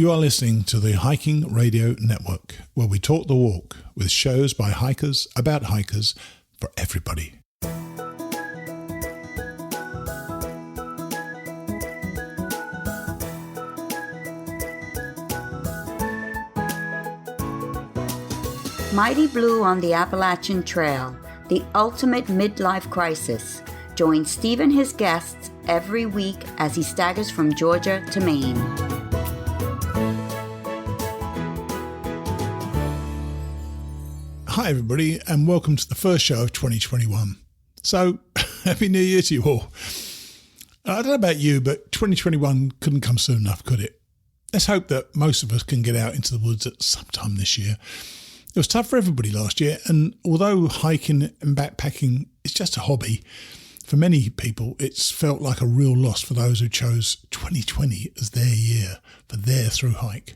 You are listening to the Hiking Radio Network, where we talk the walk with shows by hikers, about hikers, for everybody. Mighty Blue on the Appalachian Trail, the ultimate midlife crisis. Join Steve and his guests every week as he staggers from Georgia to Maine. Hi everybody, and welcome to the first show of 2021. So, Happy New Year to you all. I don't know about you, but 2021 couldn't come soon enough, could it? Let's hope that most of us can get out into the woods at some time this year. It was tough for everybody last year, and although hiking and backpacking is just a hobby, for many people it's felt like a real loss for those who chose 2020 as their year for their thru-hike.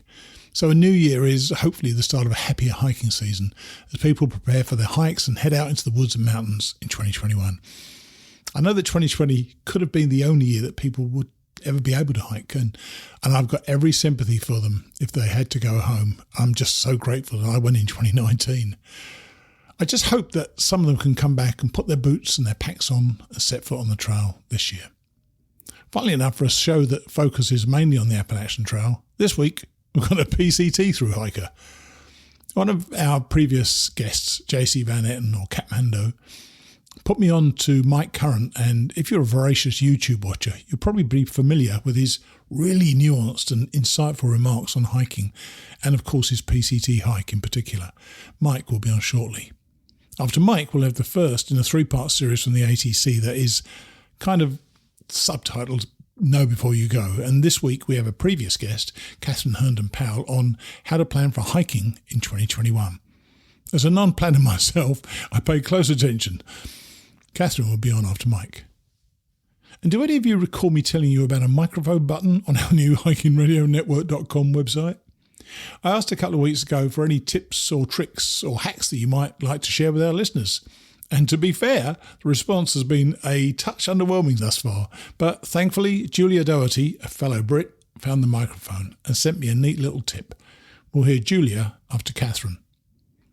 So a new year is hopefully the start of a happier hiking season as people prepare for their hikes and head out into the woods and mountains in 2021. I know that 2020 could have been the only year that people would ever be able to hike, and I've got every sympathy for them if they had to go home. I'm just so grateful that I went in 2019. I just hope that some of them can come back and put their boots and their packs on and set foot on the trail this year. Funnily enough, for a show that focuses mainly on the Appalachian Trail, this week we've got a PCT thru-hiker. One of our previous guests, JC Van Etten or Kathmando, put me on to Mike Current, and if you're a voracious YouTube watcher, you'll probably be familiar with his really nuanced and insightful remarks on hiking, and of course his PCT hike in particular. Mike will be on shortly. After Mike, we'll have the first in a three-part series from the ATC that is kind of subtitled Know Before You Go, and this week we have a previous guest, Kathryn Herndon-Powell, on how to plan for hiking in 2021. As a non-planner myself, I pay close attention. Kathryn will be on after Mike. And do any of you recall me telling you about a microphone button on our new hikingradionetwork.com website? I asked a couple of weeks ago for any tips or tricks or hacks that you might like to share with our listeners. And to be fair, the response has been a touch underwhelming thus far. But thankfully, Julia Doherty, a fellow Brit, found the microphone and sent me a neat little tip. We'll hear Julia after Kathryn.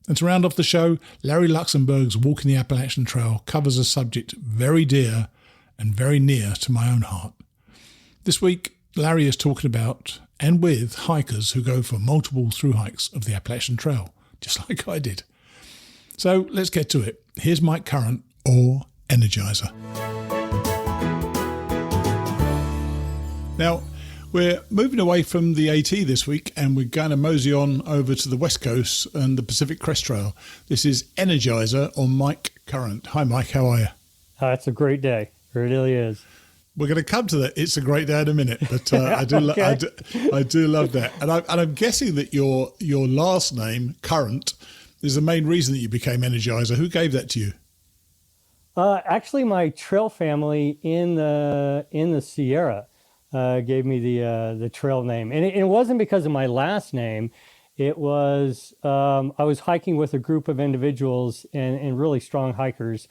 And to round off the show, Larry Luxembourg's Walking the Appalachian Trail covers a subject very dear and very near to my own heart. This week, Larry is talking about and with hikers who go for multiple thru-hikes of the Appalachian Trail, just like I did. So let's get to it. Here's Mike Current, or Energizer. Now, we're moving away from the AT this week, and we're going to mosey on over to the West Coast and the Pacific Crest Trail. This is Energizer, or Mike Current. Hi, Mike. How are you? It's a great day. It really is. We're going to come to that. It's a great day in a minute, but I do love that. And I'm guessing that your last name, Current, is the main reason that you became Energizer. Who gave that to you? Actually, my trail family in the Sierra gave me the trail name, and it wasn't because of my last name. It was I was hiking with a group of individuals and really strong hikers,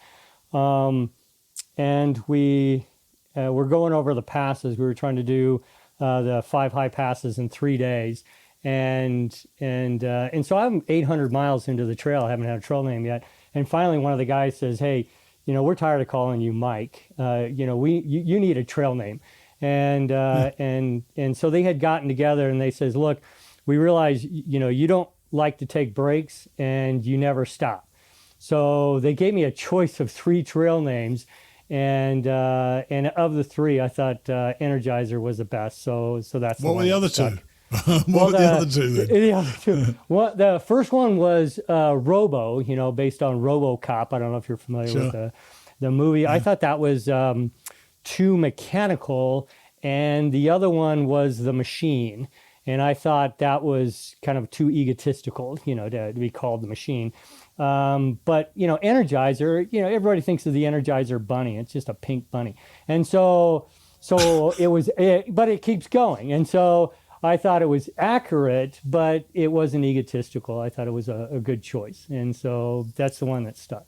and we were going over the passes. We were trying to do the 5 high passes in 3 days, and so I'm 800 miles into the trail. I haven't had a trail name yet, and finally one of the guys says, "Hey, we're tired of calling you Mike. You need a trail name." And so they had gotten together and they says, "Look, we realize, you don't like to take breaks and you never stop." So they gave me a choice of 3 trail names, and of the 3, I thought Energizer was the best. So that's what were the other 2? What were the other 2 then? The other 2. Well, the first one was Robo, based on RoboCop. I don't know if you're familiar with the movie. Yeah. I thought that was too mechanical, and the other one was The Machine, and I thought that was kind of too egotistical, to be called The Machine. But Energizer, everybody thinks of the Energizer bunny. It's just a pink bunny, and so it was, but it keeps going, and so I thought it was accurate, but it wasn't egotistical. I thought it was a good choice, and so that's the one that stuck.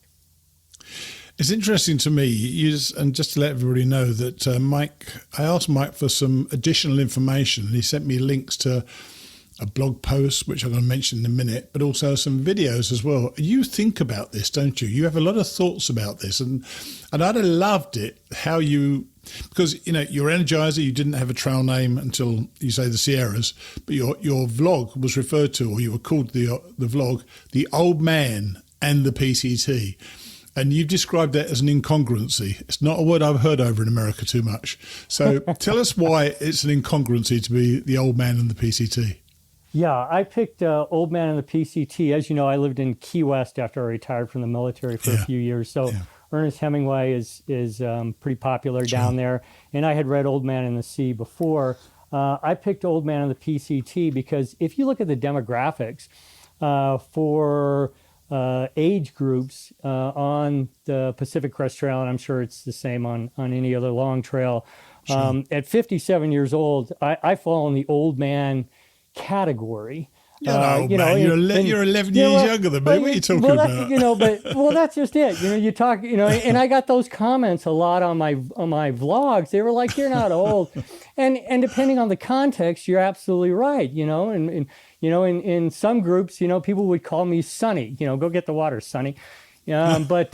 It's interesting to me, and just to let everybody know that I asked Mike for some additional information, and he sent me links to a blog post, which I'm going to mention in a minute, but also some videos as well. You think about this, don't you? You have a lot of thoughts about this, and I'd have loved it how you, because your Energizer, you didn't have a trail name until you say the Sierras, but your vlog was referred to, or you were called the vlog, the Old Man and the PCT. And you've described that as an incongruency. It's not a word I've heard over in America too much. So tell us why it's an incongruency to be the Old Man and the PCT. Yeah, I picked Old Man and the PCT. As you know, I lived in Key West after I retired from the military for a few years. So Ernest Hemingway is pretty popular down there. And I had read Old Man and the Sea before. I picked Old Man and the PCT because if you look at the demographics for age groups on the Pacific Crest Trail, and I'm sure it's the same on any other long trail, at 57 years old, I fall in the old man category. Man. You're 11 years younger than me. What are you talking about? That's just it. You talk, and I got those comments a lot on my vlogs. They were like, "You're not old," and depending on the context, you're absolutely right. And in some groups, people would call me Sonny. Go get the water, Sonny. But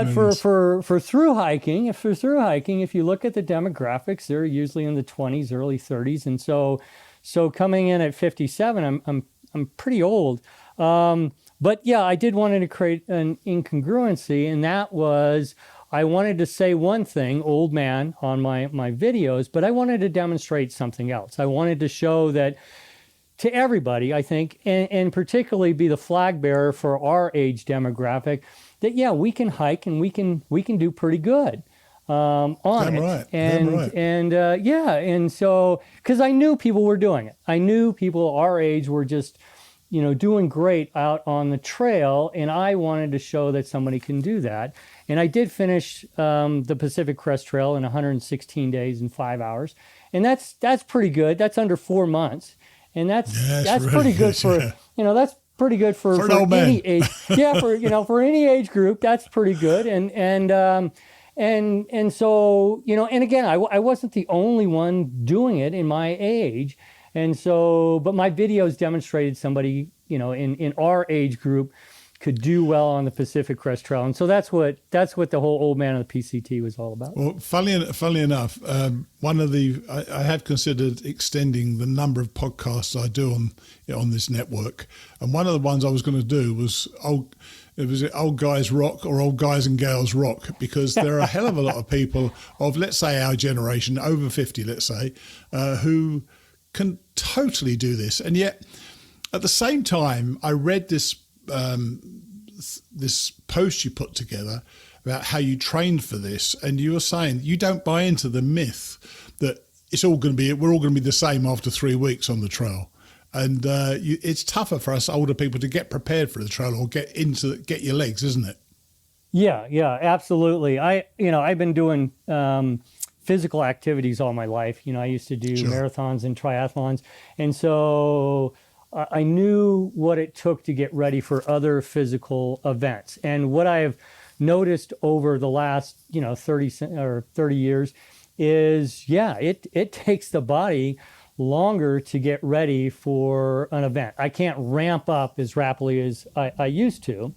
for thru hiking, if you look at the demographics, they're usually in the 20s, early 30s, and so coming in at 57, I'm pretty old. But yeah, I did want to create an incongruency, and that was I wanted to say one thing, old man, on my videos, but I wanted to demonstrate something else. I wanted to show that to everybody, I think, and particularly be the flag bearer for our age demographic, that yeah, we can hike and we can do pretty good on Damn it. Right. And so because I knew people were doing it, I knew people our age were just doing great out on the trail, and I wanted to show that somebody can do that. And I did finish the Pacific Crest Trail in 116 days and 5 hours, and that's pretty good. That's under 4 months. And that's really pretty good for that's pretty good for any age. Yeah, for any age group, that's pretty good. And so and again, I wasn't the only one doing it in my age, and so but my videos demonstrated somebody in our age group could do well on the Pacific Crest Trail, and so that's what the whole Old Man of the PCT was all about. Well, funnily enough, one of I have considered extending the number of podcasts I do on this network, and one of the ones I was going to do was Old Guys Rock or Old Guys and Gals Rock, because there are a hell of a lot of people of, let's say, our generation, over 50, let's say, who can totally do this, and yet at the same time, I read this post you put together about how you trained for this, and you were saying you don't buy into the myth that we're all going to be the same after 3 weeks on the trail, and it's tougher for us older people to get prepared for the trail or get your legs, isn't it? Yeah, absolutely. I've been doing physical activities all my life. I used to do marathons and triathlons, and so I knew what it took to get ready for other physical events. And what I have noticed over the last, 30 years is, it takes the body longer to get ready for an event. I can't ramp up as rapidly as I used to.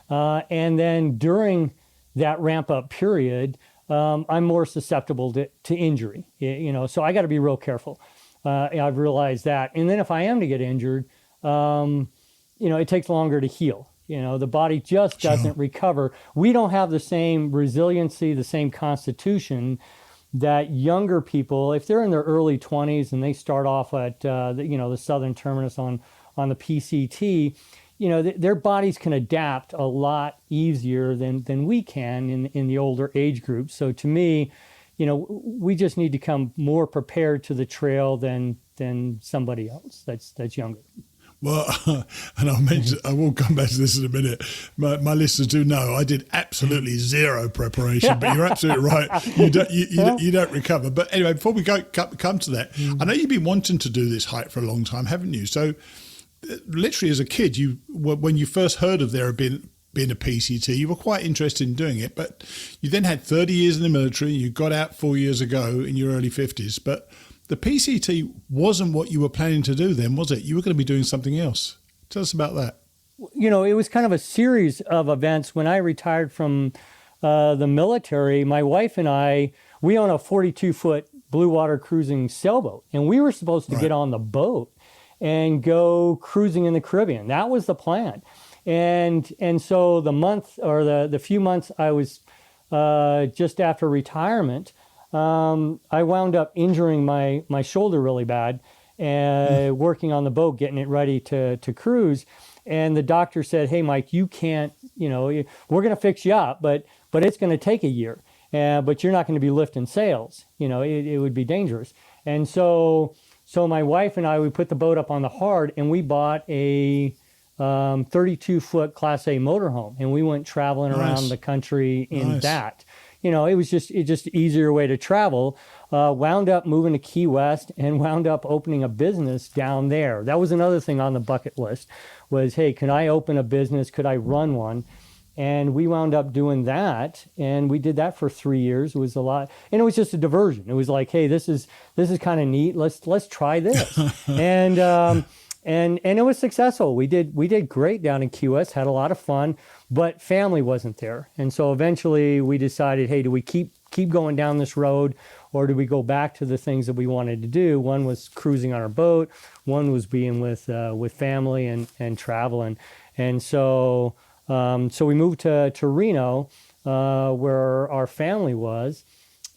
And then during that ramp up period, I'm more susceptible to injury, so I got to be real careful. I've realized that. And then if I am to get injured, it takes longer to heal. The body just doesn't recover. We don't have the same resiliency, the same constitution that younger people, if they're in their early 20s and they start off at, the southern terminus on the PCT, their bodies can adapt a lot easier than we can in the older age groups. So to me, we just need to come more prepared to the trail than somebody else that's younger. Well, and I will come back to this in a minute. My listeners do know I did absolutely zero preparation, but you're absolutely right. You don't recover. But anyway, before we come to that, I know you've been wanting to do this hike for a long time, haven't you? So literally as a kid, when you first heard of there being a PCT, you were quite interested in doing it, but you then had 30 years in the military. You got out 4 years ago in your early 50s, but the PCT wasn't what you were planning to do then, was it? You were going to be doing something else. Tell us about that. You know, it was kind of a series of events. When I retired from the military, my wife and I, we own a 42-foot blue water cruising sailboat, and we were supposed to get on the boat and go cruising in the Caribbean. That was the plan. And so the month or the few months I was just after retirement, I wound up injuring my shoulder really bad and working on the boat, getting it ready to cruise. And the doctor said, "Hey, Mike, you can't, we're going to fix you up, but it's going to take a year. But you're not going to be lifting sails. It would be dangerous." And so my wife and I, we put the boat up on the hard, and we bought a 32-foot Class A motorhome, and we went traveling around the country in that. It was just easier way to travel. Wound up moving to Key West and wound up opening a business down there. That was another thing on the bucket list was, hey, can I open a business? Could I run one? And we wound up doing that, and we did that for 3 years. It was a lot, and it was just a diversion. It was like, hey, this is kind of neat. Let's try this, and it was successful. We did great down in Key West, had a lot of fun, but family wasn't there, and so eventually we decided, hey, do we keep going down this road, or do we go back to the things that we wanted to do? One was cruising on our boat, one was being with family and traveling, and so. So we moved to Reno, where our family was,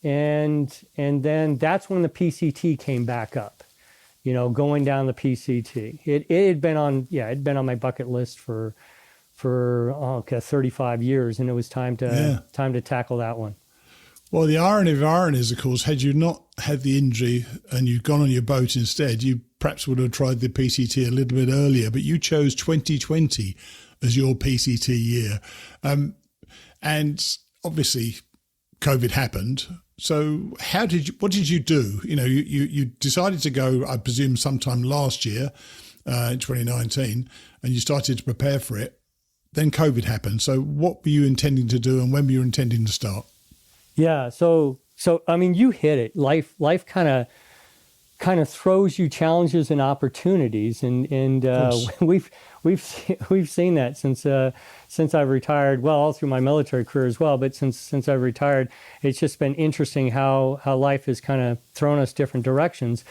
and then that's when the PCT came back up. Going down the PCT. It had been on my bucket list for 35 years, and it was time to tackle that one. Well, the irony of ironies, of course, had you not had the injury and you'd gone on your boat instead, you perhaps would have tried the PCT a little bit earlier, but you chose 2020 as your PCT year. And obviously COVID happened. So what did you do? You decided to go, I presume, sometime last year, in 2019, and you started to prepare for it. Then COVID happened. So what were you intending to do, and when were you intending to start? Yeah. So I mean, you hit it. Life kind of throws you challenges and opportunities, and we've seen that since I've retired. Well, all through my military career as well, but since I've retired, it's just been interesting how life has kind of thrown us different directions.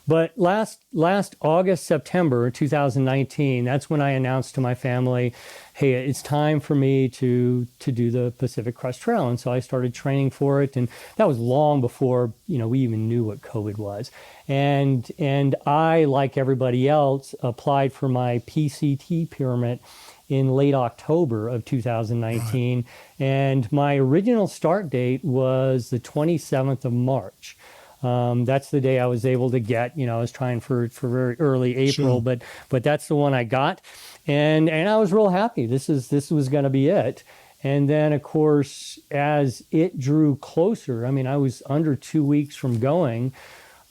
But last August, September 2019, that's when I announced to my family, hey, it's time for me to do the Pacific Crest Trail. And so I started training for it. And that was long before, we even knew what COVID was. And I, like everybody else, applied for my PCT permit in late October of 2019. Right. And my original start date was the 27th of March. That's the day I was able to get, I was trying for very early April, sure. but that's the one I got. And I was real happy. This was going to be it. And then, of course, as it drew closer, I mean, I was under 2 weeks from going,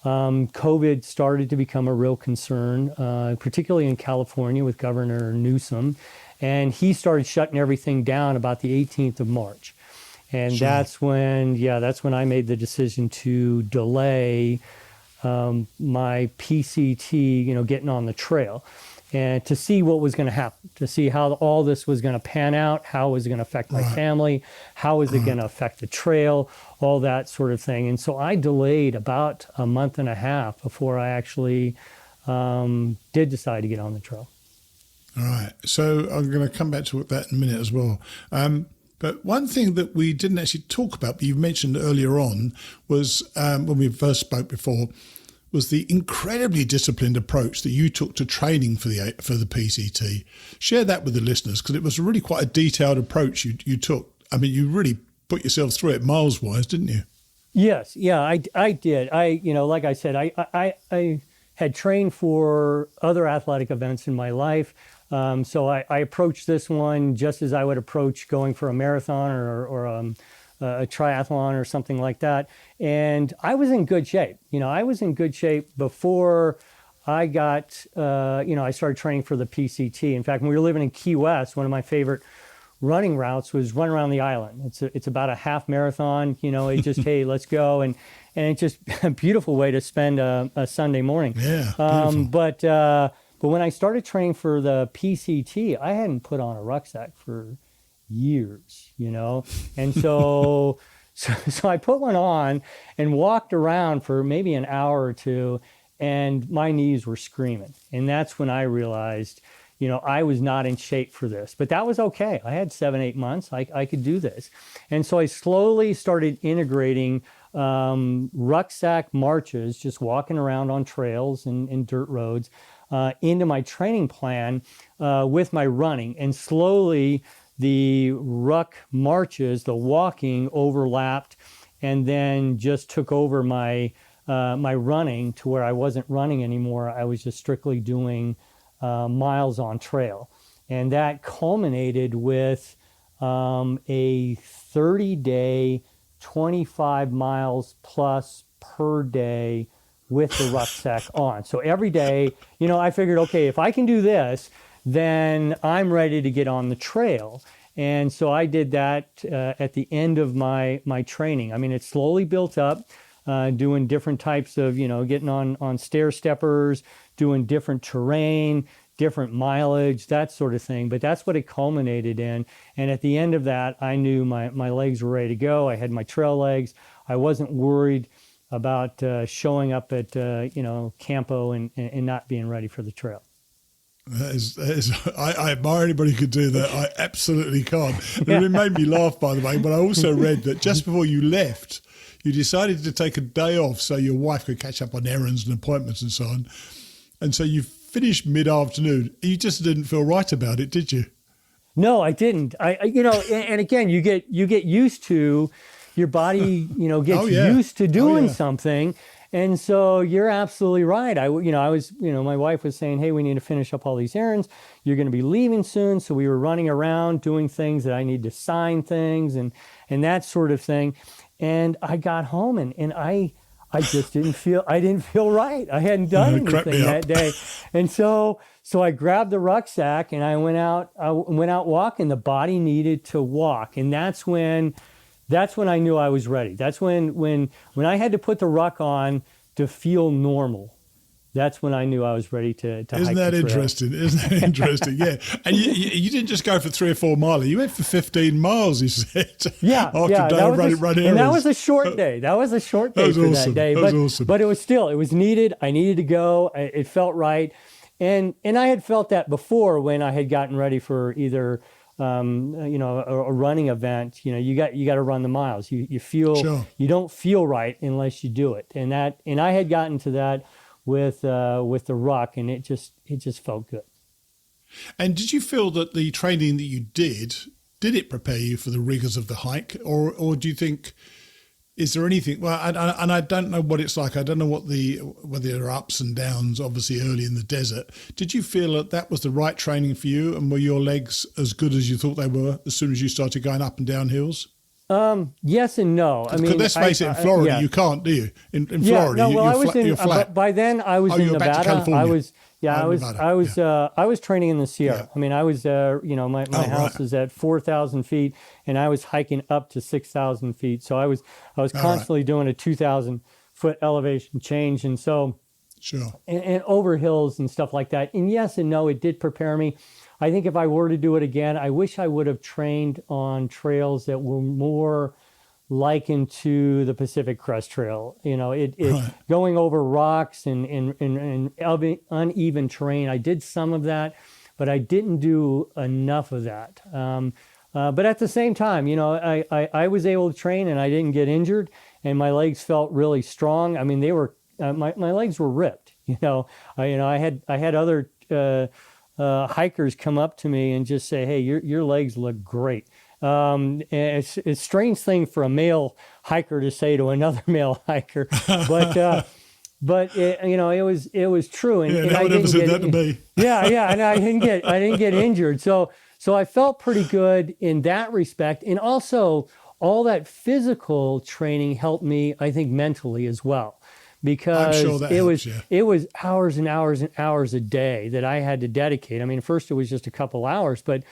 COVID started to become a real concern, particularly in California with Governor Newsom. And he started shutting everything down about the 18th of March. And sure. that's when I made the decision to delay my PCT, getting on the trail, and to see what was going to happen, to see how all this was going to pan out, how it was going to affect my family, how was it going to affect the trail, all that sort of thing. And so I delayed about a month and a half before I actually did decide to get on the trail. All right. So I'm going to come back to that in a minute as well. But one thing that we didn't actually talk about, but you mentioned earlier on, was when we first spoke before, was the incredibly disciplined approach that you took to training for the PCT. Share that with the listeners, because it was really quite a detailed approach you took. I mean, you really put yourself through it miles-wise, didn't you? Yes, yeah, I did. Like I said, I had trained for other athletic events in my life. So I approached this one just as I would approach going for a marathon or a triathlon or something like that. And I was in good shape. I was in good shape before I got, I started training for the PCT. In fact, when we were living in Key West, one of my favorite running routes was run around the island. It's about a half marathon, it just, hey, let's go. And it's just a beautiful way to spend a Sunday morning. Yeah. But when I started training for the PCT, I hadn't put on a rucksack for years, and so I put one on and walked around for maybe an hour or two, and my knees were screaming. And that's when I realized, I was not in shape for this, but that was okay. I had 7-8 months. I could do this. And so I slowly started integrating rucksack marches, just walking around on trails and dirt roads, into my training plan with my running. And slowly the ruck marches, the walking overlapped, and then just took over my running to where I wasn't running anymore. I was just strictly doing miles on trail. And that culminated with a 30-day, 25 miles plus per day with the rucksack on. So every day, I figured, okay, if I can do this, then I'm ready to get on the trail. And so I did that at the end of my training. I mean, it slowly built up, doing different types of, getting on stair steppers, doing different terrain, different mileage, that sort of thing. But that's what it culminated in. And at the end of that, I knew my legs were ready to go. I had my trail legs. I wasn't worried about showing up at, Campo and not being ready for the trail. That is, I admire anybody who could do that. I absolutely can't. And it made me laugh, by the way, but I also read that just before you left, you decided to take a day off so your wife could catch up on errands and appointments and so on. And so you finished mid-afternoon. You just didn't feel right about it, did you? No, I didn't. And again, you get used to your body, gets used to doing something. And so you're absolutely right. My wife was saying, hey, we need to finish up all these errands. You're going to be leaving soon. So we were running around doing things that I need to sign things and that sort of thing. And I got home and I just didn't feel right. I hadn't done anything that day. And so I grabbed the rucksack and I went out walking. The body needed to walk. And that's when I knew I was ready. That's when I had to put the ruck on to feel normal. That's when I knew I was ready to hike the trail. Isn't that interesting? Yeah. And you didn't just go for 3 or 4 miles. You went for 15 miles, you said. Yeah. Running and that was a short day. That was a short day for that day. But it was needed. I needed to go. It felt right. And I had felt that before when I had gotten ready for either a running event. You got to run the miles. You feel you don't feel right unless you do it. And I had gotten to that with the ruck, and it just felt good. And did you feel that the training that you did it prepare you for the rigors of the hike, or do you think, is there anything? Well, and I don't know what it's like. I don't know whether there are ups and downs. Obviously, early in the desert, did you feel that was the right training for you, and were your legs as good as you thought they were as soon as you started going up and down hills? Yes and no. I mean, let's face it, in Florida, you can't, do you? In Florida, you're flat. By then, I was in Nevada. I was training in the Sierra. Yeah. I mean, I was, my house is at 4,000 feet, and I was hiking up to 6,000 feet. So I was constantly doing a 2,000 foot elevation change, and so and over hills and stuff like that. And yes and no, it did prepare me. I think if I were to do it again, I wish I would have trained on trails that were more likened to the Pacific Crest Trail. Going over rocks and uneven terrain. I did some of that, but I didn't do enough of that. But at the same time, I was able to train and I didn't get injured, and my legs felt really strong. I mean, they were my legs were ripped. I had other hikers come up to me and just say, "Hey, your legs look great." And it's a strange thing for a male hiker to say to another male hiker, but it was true. And no one ever said that to me. Yeah, and I didn't get injured. So I felt pretty good in that respect, and also all that physical training helped me, I think, mentally as well. Because it was hours and hours and hours a day that I had to dedicate. I mean, first it was just a couple hours, but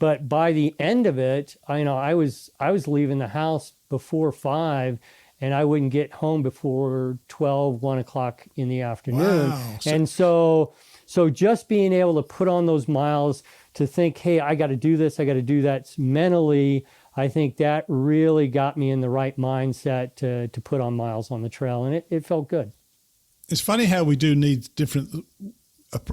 But by the end of it, I was leaving the house before 5, and I wouldn't get home before 12, 1 o'clock in the afternoon. Wow. And so just being able to put on those miles, to think, hey, I got to do this, I got to do that mentally, I think that really got me in the right mindset to put on miles on the trail, and it felt good. It's funny how we do need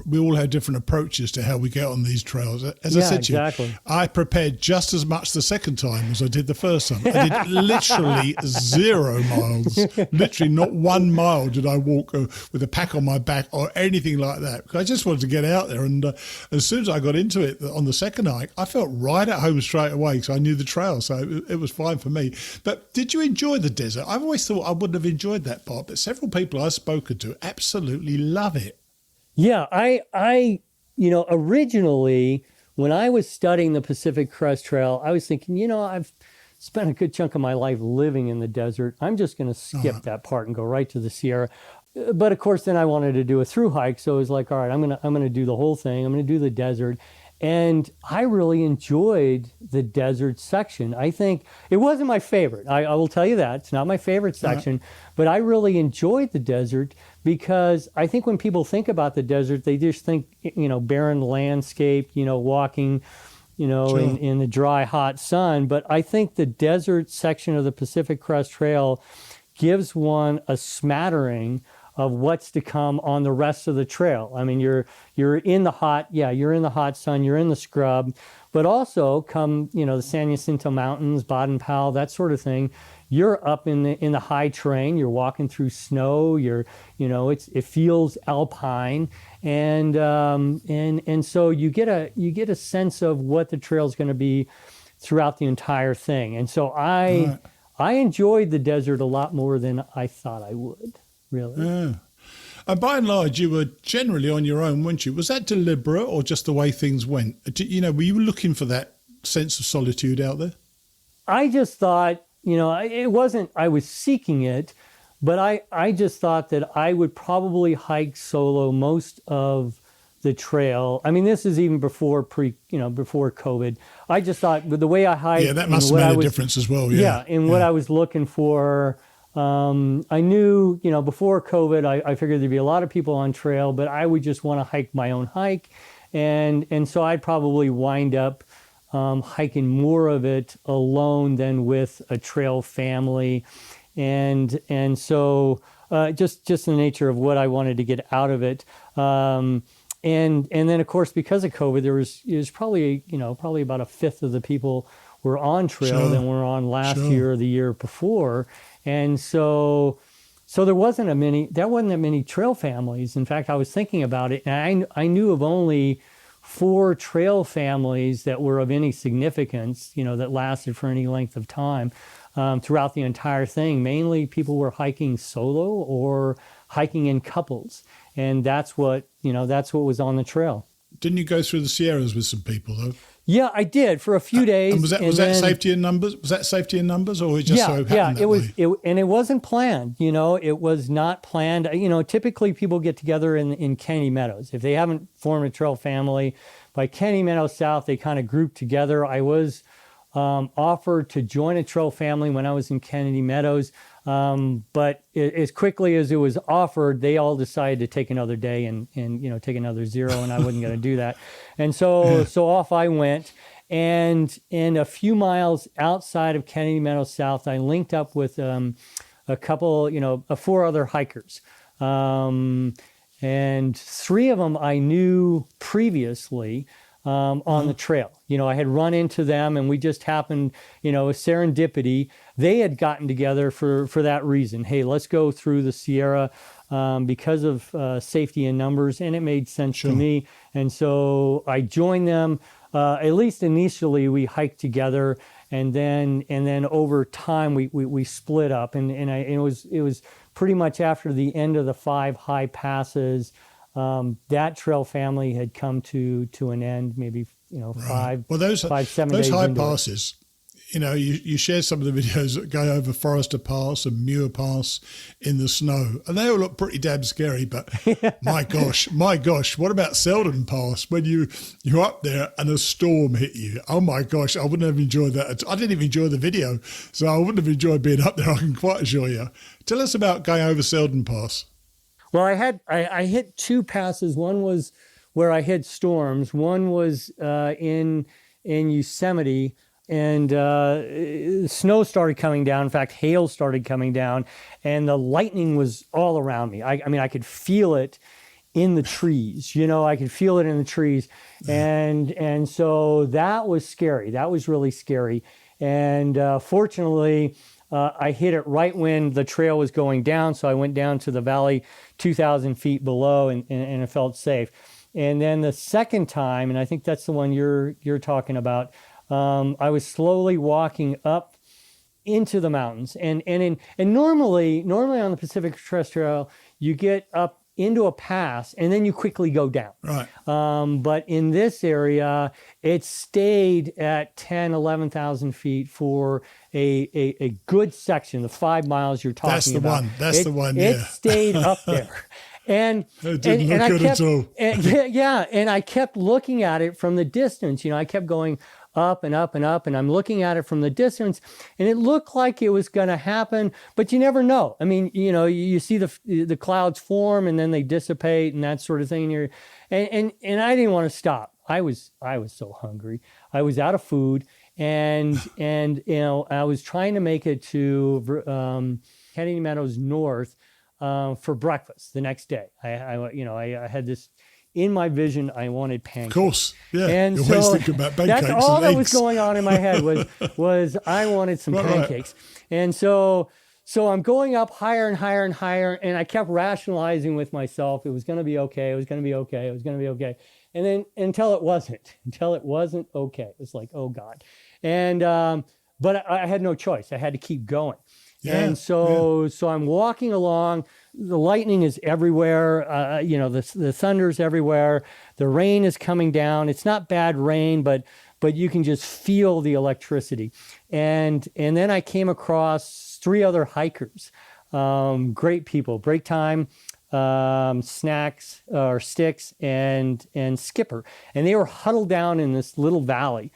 we all have different approaches to how we get on these trails. As I said to you, I prepared just as much the second time as I did the first time. I did literally 0 miles. Literally not 1 mile did I walk with a pack on my back or anything like that. Because I just wanted to get out there. And as soon as I got into it on the second hike, I felt right at home straight away because I knew the trail. So it was fine for me. But did you enjoy the desert? I've always thought I wouldn't have enjoyed that part, but several people I've spoken to absolutely love it. Yeah, I originally, when I was studying the Pacific Crest Trail, I was thinking, I've spent a good chunk of my life living in the desert. I'm just going to skip that part and go right to the Sierra. But of course, then I wanted to do a thru hike, so it was like, all right, I'm gonna do the whole thing. I'm gonna do the desert. And I really enjoyed the desert section. I think it wasn't my favorite. I will tell you that. It's not my favorite section, but I really enjoyed the desert because I think when people think about the desert, they just think, barren landscape, walking, in the dry, hot sun. But I think the desert section of the Pacific Crest Trail gives one a smattering of what's to come on the rest of the trail. I mean, you're in the hot sun, you're in the scrub, but also come, the San Jacinto Mountains, Baden-Powell, that sort of thing. You're up in the high terrain, you're walking through snow, it feels alpine, and so you get a sense of what the trail's going to be throughout the entire thing. And so I enjoyed the desert a lot more than I thought I would. Really? Yeah. And by and large, you were generally on your own, weren't you? Was that deliberate or just the way things went? Were you looking for that sense of solitude out there? I just thought, it wasn't, I was seeking it, but I just thought that I would probably hike solo most of the trail. I mean, this is even before COVID. I just thought with the way I hiked. Yeah, that must have made a difference as well. Yeah. What I was looking for. I knew, before COVID, I figured there'd be a lot of people on trail, but I would just want to hike my own hike. And so I'd probably wind up hiking more of it alone than with a trail family. And so just the nature of what I wanted to get out of it. And then, of course, because of COVID, it was probably about a fifth of the people were on trail than were on last year or the year before. And so there wasn't that many trail families. In fact, I was thinking about it, and I knew of only 4 trail families that were of any significance, that lasted for any length of time throughout the entire thing. Mainly people were hiking solo or hiking in couples. And that's what was on the trail. Didn't you go through the Sierras with some people, though? Yeah, I did for a few days. And was that safety in numbers? Was that safety in numbers, or it just so happened that way? And it wasn't planned. It was not planned. Typically people get together in Kennedy Meadows. If they haven't formed a trail family, by Kennedy Meadows South, they kind of group together. I was offered to join a trail family when I was in Kennedy Meadows. But as quickly as it was offered, they all decided to take another day and take another 0, and I wasn't going to do that. And so off I went. And a few miles outside of Kennedy Meadows South, I linked up with a couple, 4 other hikers. And 3 of them I knew previously on the trail. I had run into them, and we just happened, serendipity. They had gotten together for that reason. Hey, let's go through the Sierra because of safety in numbers, and it made sense to me. And so I joined them. At least initially, we hiked together, and then over time we split up. And it was pretty much after the end of the 5 high passes. That trail family had come to an end, maybe 5, 7 days. Those high passes, you share some of the videos that go over Forester Pass and Muir Pass in the snow, and they all look pretty damn scary. But my gosh, what about Selden Pass when you're up there and a storm hit you? Oh my gosh, I wouldn't have enjoyed that. I didn't even enjoy the video, so I wouldn't have enjoyed being up there. I can quite assure you. Tell us about going over Selden Pass. Well, I hit two passes. One was where I hit storms. One was in Yosemite. And snow started coming down. In fact, hail started coming down, and the lightning was all around me. I mean, I could feel it in the trees. I could feel it in the trees, and so that was scary. That was really scary. And fortunately, I hit it right when the trail was going down. So I went down to the valley, 2,000 feet below, and it felt safe. And then the second time, and I think that's the one you're talking about. I was slowly walking up into the mountains, and normally on the Pacific Crest Trail, you get up into a pass and then you quickly go down. Right. But in this area, it stayed at 11,000 feet for a good section, the 5 miles you're talking about. That's the one. It stayed up there. And it didn't look good at all. And I kept looking at it from the distance. I kept going up and up and up, and I'm looking at it from the distance, and it looked like it was going to happen, but you never know. I mean, you see the clouds form and then they dissipate and that sort of thing. And I didn't want to stop. I was so hungry. I was out of food, and I was trying to make it to Kennedy Meadows North for breakfast the next day. I had this. In my vision, I wanted pancakes. Of course, yeah. And you're so always thinking about pancakes. That's all and that eggs. was going on in my head was I wanted some pancakes. Right. And so I'm going up higher and higher and higher, and I kept rationalizing with myself, it was going to be okay, it was going to be okay, it was going to be okay. And then until it wasn't okay. It's like, oh God. And but I had no choice. I had to keep going. Yeah, and so I'm walking along. The lightning is everywhere. The thunder's everywhere. The rain is coming down. It's not bad rain, but you can just feel the electricity. And then I came across 3 other hikers, great people, break time, snacks or sticks, and Skipper. And they were huddled down in this little valley.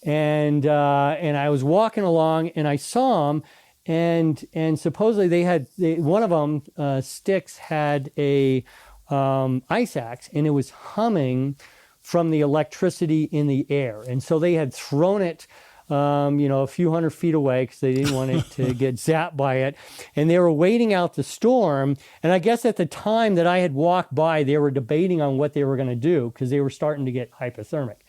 And I was walking along, and I saw them. And supposedly one of them, Sticks, had a ice axe, and it was humming from the electricity in the air. And so they had thrown it, a few hundred feet away because they didn't want it to get zapped by it. And they were waiting out the storm. And I guess at the time that I had walked by, they were debating on what they were going to do because they were starting to get hypothermic.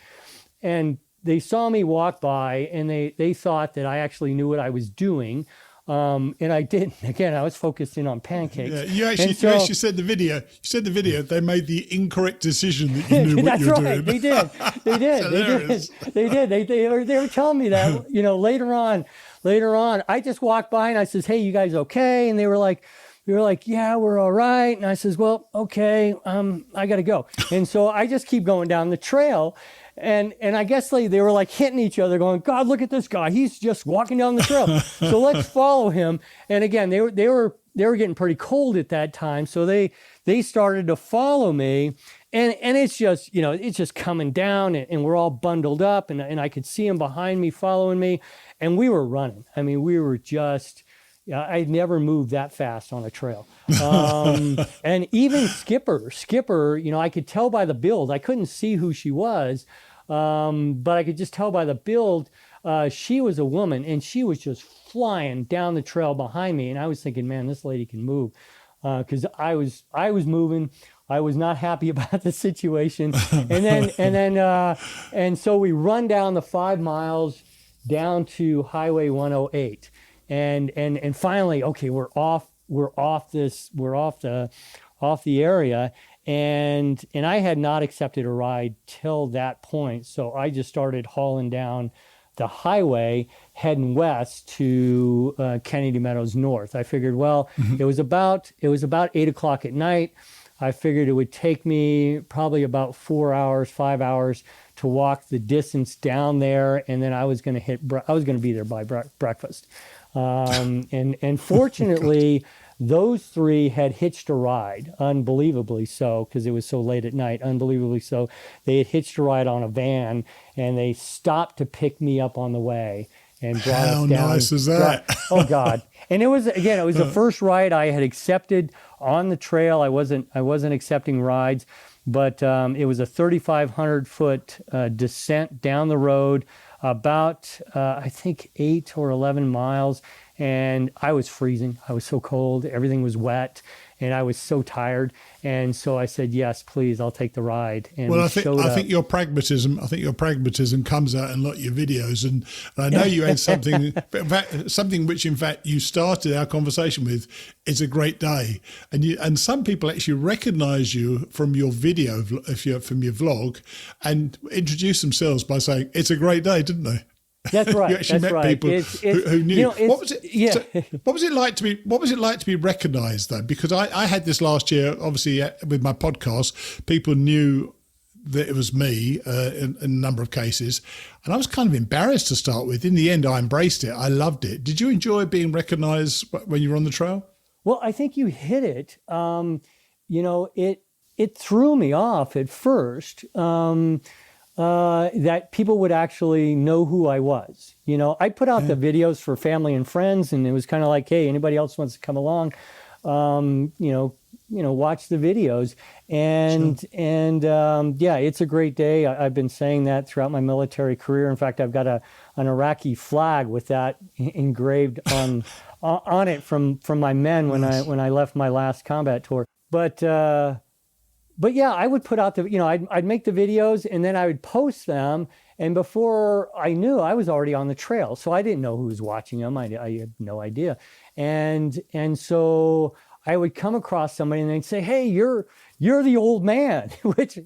And they saw me walk by, and they thought that I actually knew what I was doing. And I didn't. Again, I was focused in on pancakes. Yeah, you actually said the video. You said the video. They made the incorrect decision that you knew what you were doing. They did. They were telling me that. Later on, I just walked by and I says, "Hey, you guys okay?" And they were like, "Yeah, we're all right." And I says, "Well, okay, I got to go." And so I just keep going down the trail. And I guess they were like hitting each other, going, "God, look at this guy! He's just walking down the trail. So let's follow him." And again, they were getting pretty cold at that time, so they started to follow me. And it's just coming down, and we're all bundled up, and I could see him behind me following me, and we were running. I mean, we were just. I'd never moved that fast on a trail. And even Skipper, I could tell by the build. I couldn't see who she was, but I could just tell by the build. She was a woman, and she was just flying down the trail behind me. And I was thinking, man, this lady can move, because I was moving. I was not happy about the situation. And so we run down the 5 miles down to Highway 108. And finally, okay, we're off the area, and I had not accepted a ride till that point. So I just started hauling down the highway, heading west to Kennedy Meadows North. I figured, well, it was about 8 o'clock at night. I figured it would take me probably about 4 hours, 5 hours to walk the distance down there, and then I was going to be there by breakfast. And fortunately, those three had hitched a ride, unbelievably so, because it was so late at night, unbelievably so. They had hitched a ride on a van, and they stopped to pick me up on the way and brought us down. How nice is that? Oh, God. And it was the first ride I had accepted on the trail. I wasn't accepting rides, but it was a 3,500-foot descent down the road, about, I think, 8 or 11 miles. And I was freezing. I was so cold. Everything was wet. And I was so tired. And so I said, yes, please, I'll take the ride. And well, I think your pragmatism comes out in a lot of your videos. And I know you had something which, in fact, you started our conversation with. It's a great day. And some people actually recognize you from your video, from your vlog, and introduce themselves by saying, it's a great day, didn't they? That's right. You actually That's met right. people who knew. What was it? Yeah. So, what was it like to be recognised though? Because I had this last year. Obviously, with my podcast, people knew that it was me in a number of cases, and I was kind of embarrassed to start with. In the end, I embraced it. I loved it. Did you enjoy being recognised when you were on the trail? Well, I think you hit it. It threw me off at first. That people would actually know who I was. I put out the videos for family and friends, and it was kind of like, hey, anybody else wants to come along, watch the videos. And it's a great day. I've been saying that throughout my military career. In fact, I've got an Iraqi flag with that engraved on it from my men when I left my last combat tour. But yeah, I would put out I'd make the videos and then I would post them. And before I knew, I was already on the trail. So I didn't know who was watching them. I had no idea. And so I would come across somebody and they'd say, hey, you're the old man, which,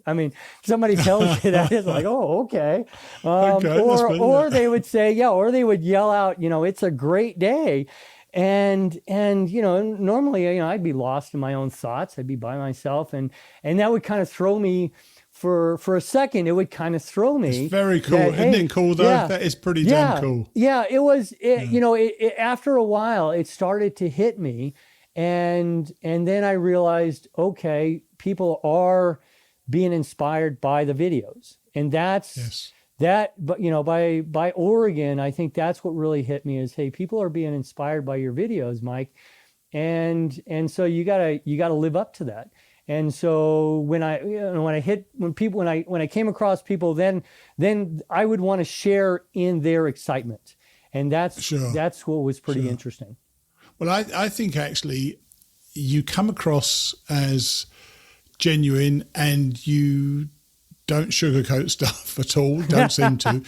somebody tells you that, it's like, oh, okay. Or they would say, or they would yell out, it's a great day. And normally, I'd be lost in my own thoughts. I'd be by myself. And that would kind of throw me for a second. It would kind of throw me. It's very cool. Isn't it cool, though? Yeah, that is pretty damn cool. Yeah, it was, after a while, it started to hit me. And then I realized, okay, people are being inspired by the videos. And that's... Yes. But by Oregon, I think that's what really hit me is, hey, people are being inspired by your videos, Mike, and so you gotta live up to that. And so when I came across people, then I would want to share in their excitement, and that's what was pretty interesting. Well, I think actually you come across as genuine, and you don't sugarcoat stuff at all. Don't seem to.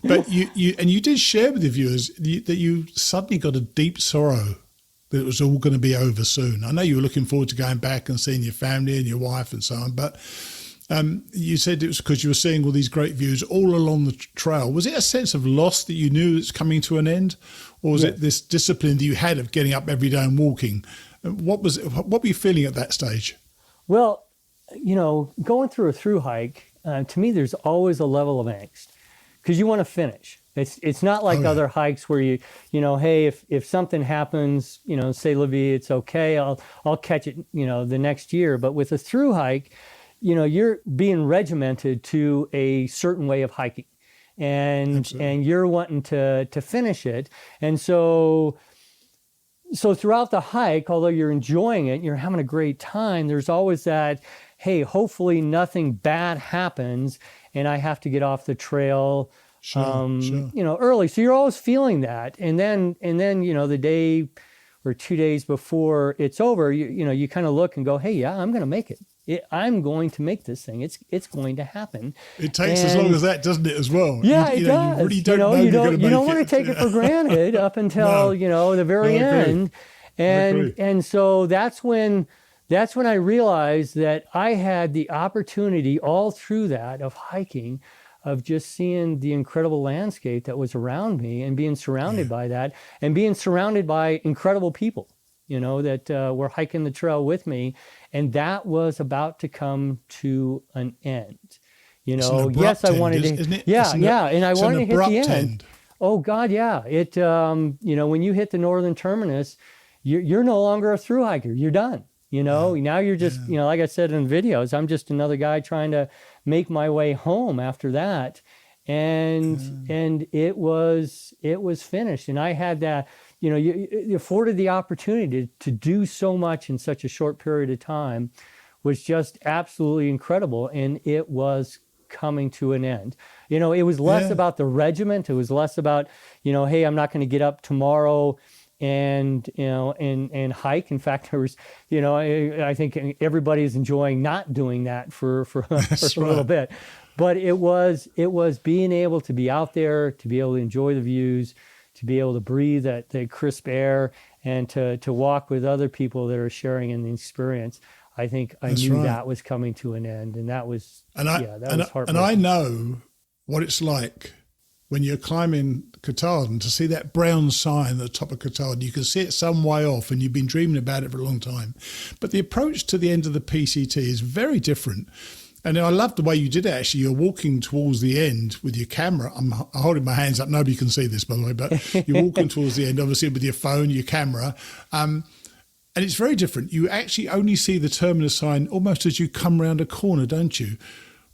But you did share with the viewers that you suddenly got a deep sorrow that it was all going to be over soon. I know you were looking forward to going back and seeing your family and your wife and so on, but you said it was because you were seeing all these great views all along the trail. Was it a sense of loss that you knew it's coming to an end? Or was it this discipline that you had of getting up every day and walking? What were you feeling at that stage? Well, going through a thru-hike, to me, there's always a level of angst because you want to finish. It's not like other hikes where hey, if something happens, say Levi, it's okay. I'll catch it, the next year. But with a thru-hike, you're being regimented to a certain way of hiking, and you're wanting to finish it. And so throughout the hike, although you're enjoying it, you're having a great time, there's always that, hey, hopefully nothing bad happens and I have to get off the trail early. So you're always feeling that. And then the day or 2 days before it's over, you kind of look and go, hey, yeah, I'm going to make it. I'm going to make this thing. It's going to happen. It takes as long as that, doesn't it, as well? Yeah, it does. You really don't know you're going to make it. You don't want to take it for granted up until, the very end. And so that's when I realized that I had the opportunity all through that of hiking, of just seeing the incredible landscape that was around me and being surrounded by that and being surrounded by incredible people. that were hiking the trail with me, and that was about to come to an end. Yes, I wanted to. Isn't it? And I wanted to hit the end. End. Oh God, yeah. It, when you hit the northern terminus, you're no longer a thru hiker. You're done. Now you're just, like I said in videos, I'm just another guy trying to make my way home after that. And it was finished. And I had that, it afforded the opportunity to do so much in such a short period of time was just absolutely incredible. And it was coming to an end. It was less about the regiment. It was less about, hey, I'm not going to get up tomorrow and hike. In fact, there was, I think everybody's enjoying not doing that for a little bit. But it was being able to be out there, to be able to enjoy the views, to be able to breathe that crisp air, and to walk with other people that are sharing in the experience. I think I knew that was coming to an end, and that was was heartbreaking. And I know what it's like when you're climbing Katahdin to see that brown sign at the top of Katahdin. You can see it some way off, and you've been dreaming about it for a long time. But the approach to the end of the PCT is very different. And I love the way you did it, actually. You're walking towards the end with your camera. I'm holding my hands up. Nobody can see this, by the way, but you're walking towards the end, obviously, with your phone, your camera. And it's very different. You actually only see the terminus sign almost as you come around a corner, don't you?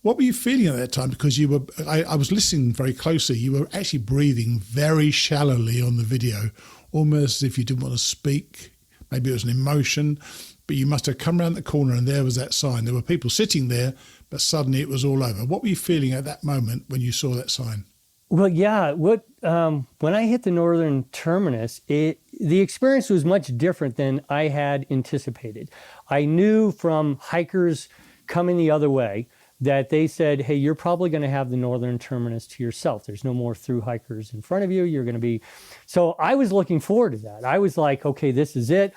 What were you feeling at that time? Because I was listening very closely. You were actually breathing very shallowly on the video, almost as if you didn't want to speak. Maybe it was an emotion, but you must have come around the corner and there was that sign. There were people sitting there, but suddenly it was all over. What were you feeling at that moment when you saw that sign? Well, yeah. When I hit the northern terminus, the experience was much different than I had anticipated. I knew from hikers coming the other way that they said, hey, you're probably going to have the northern terminus to yourself. There's no more thru hikers in front of you. You're going to be. So I was looking forward to that. I was like, okay, this is it.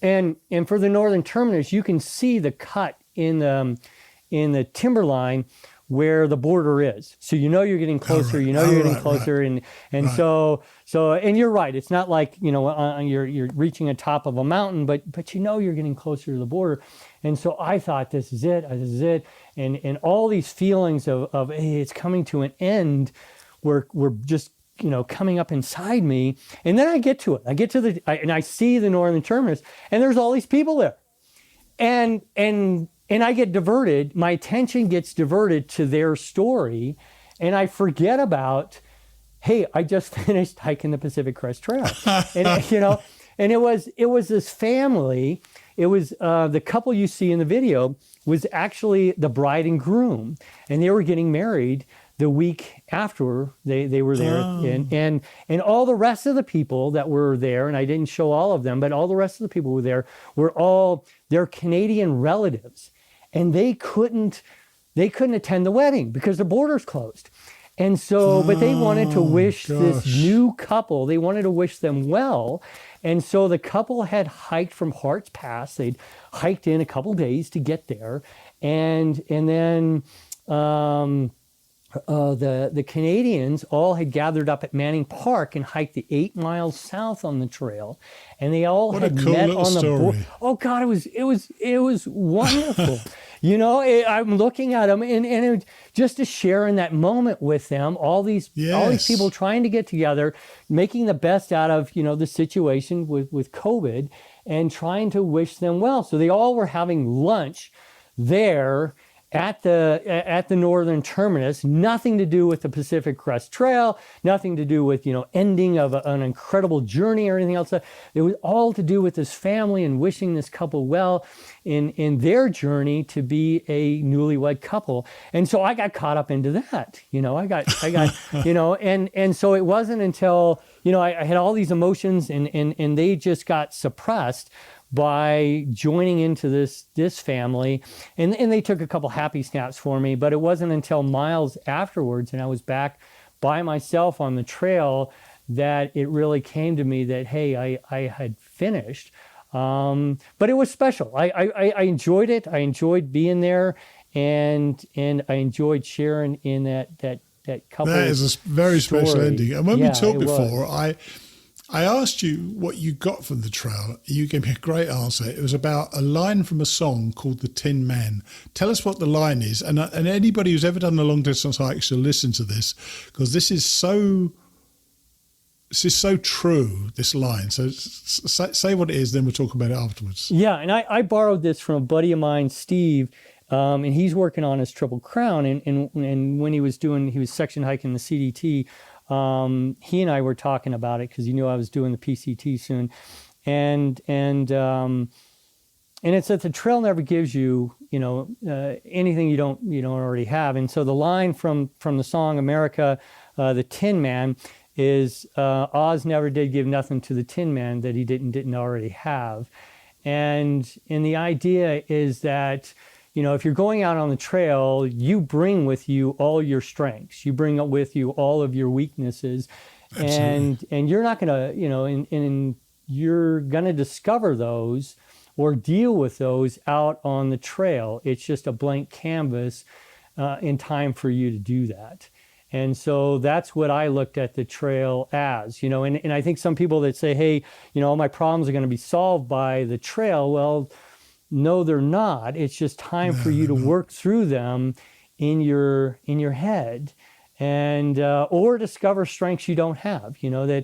And for the northern terminus, you can see the cut in the timberline where the border is. So you're getting closer, you're getting closer. And so and you're right. It's not like, you're reaching the top of a mountain, but you're getting closer to the border. And so I thought, this is it. And all these feelings of hey, it's coming to an end were just, coming up inside me. And then I get to it. I get to and I see the northern terminus, and there's all these people there. And I get diverted, my attention gets diverted to their story, and I forget about, hey, I just finished hiking the Pacific Crest Trail. And it was this family, it was the couple you see in the video was actually the bride and groom, and they were getting married the week after they were there. And all the rest of the people that were there, and I didn't show all of them, but all the rest of the people who were there were all their Canadian relatives. And they couldn't attend the wedding because the border's closed. And so, but they wanted to wish this new couple, they wanted to wish them well. And so the couple had hiked from Hart's Pass. They'd hiked in a couple days to get there. And then the Canadians all had gathered up at Manning Park and hiked the 8 miles south on the trail. And they all had met on the border. Oh God, it was wonderful. I'm looking at them and it, just to share in that moment with them, all these people trying to get together, making the best out of, the situation with COVID, and trying to wish them well. So they all were having lunch there at the northern terminus, nothing to do with the Pacific Crest Trail, nothing to do with, ending of an incredible journey or anything else. It was all to do with this family and wishing this couple well in their journey to be a newlywed couple. And so I got caught up into that, I got, and so it wasn't until, I had all these emotions and they just got suppressed by joining into this family, and they took a couple happy snaps for me, but it wasn't until miles afterwards and I was back by myself on the trail that it really came to me that, hey, I had finished. But it was special. I enjoyed it. I enjoyed being there, and I enjoyed sharing in that couple. That is a very story. Special ending. And when we talked before, I asked you what you got from the trail. You gave me a great answer. It was about a line from a song called The Tin Man. Tell us what the line is. And anybody who's ever done a long distance hike should listen to this, because this is so true, this line. So say what it is, then we'll talk about it afterwards. Yeah, and I borrowed this from a buddy of mine, Steve, and he's working on his Triple Crown. And when he was section hiking the CDT, he and I were talking about it because he knew I was doing the PCT soon. And it's that the trail never gives you, anything you don't already have. And so the line from the song America, the Tin Man, is Oz never did give nothing to the Tin Man that he didn't already have. And the idea is that, if you're going out on the trail, you bring with you all your strengths. You bring with you all of your weaknesses. Absolutely. And you're not going to, and you're going to discover those or deal with those out on the trail. It's just a blank canvas in time for you to do that. And so that's what I looked at the trail as, and I think some people that say, hey, all my problems are going to be solved by the trail. Well, no, they're not. It's just time for you to work through them in your head and, or discover strengths you don't have,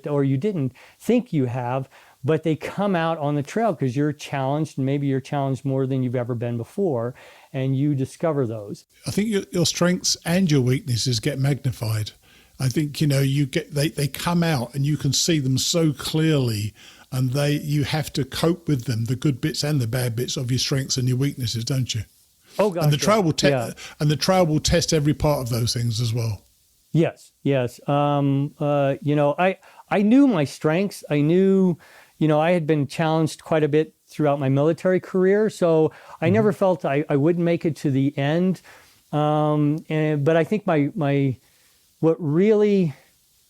or you didn't think you have, but they come out on the trail because you're challenged, and maybe you're challenged more than you've ever been before, and you discover those. I think your strengths and your weaknesses get magnified. I think, they come out and you can see them so clearly, and you have to cope with them, the good bits and the bad bits of your strengths and your weaknesses, don't you? Oh, gosh. And the trail will and the trail will test every part of those things as well. Yes. I knew my strengths. I knew, I had been challenged quite a bit throughout my military career, so I never felt I wouldn't make it to the end. But I think what really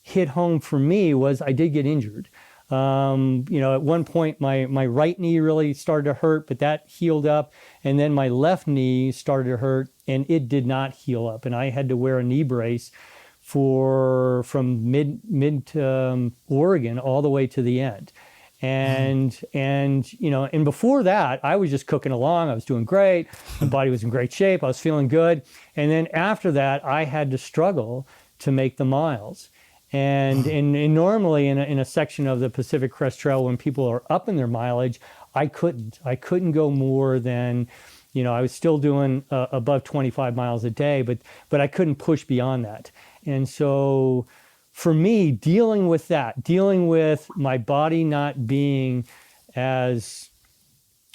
hit home for me was I did get injured. At one point my right knee really started to hurt, but that healed up, and then my left knee started to hurt, and it did not heal up, and I had to wear a knee brace from mid Oregon all the way to the end. And before that, I was just cooking along. I was doing great. My body was in great shape. I was feeling good. And then after that, I had to struggle to make the miles. And normally in a section of the Pacific Crest Trail, when people are up in their mileage, I couldn't go more than, I was still doing above 25 miles a day, but I couldn't push beyond that. And so for me, dealing with my body not being as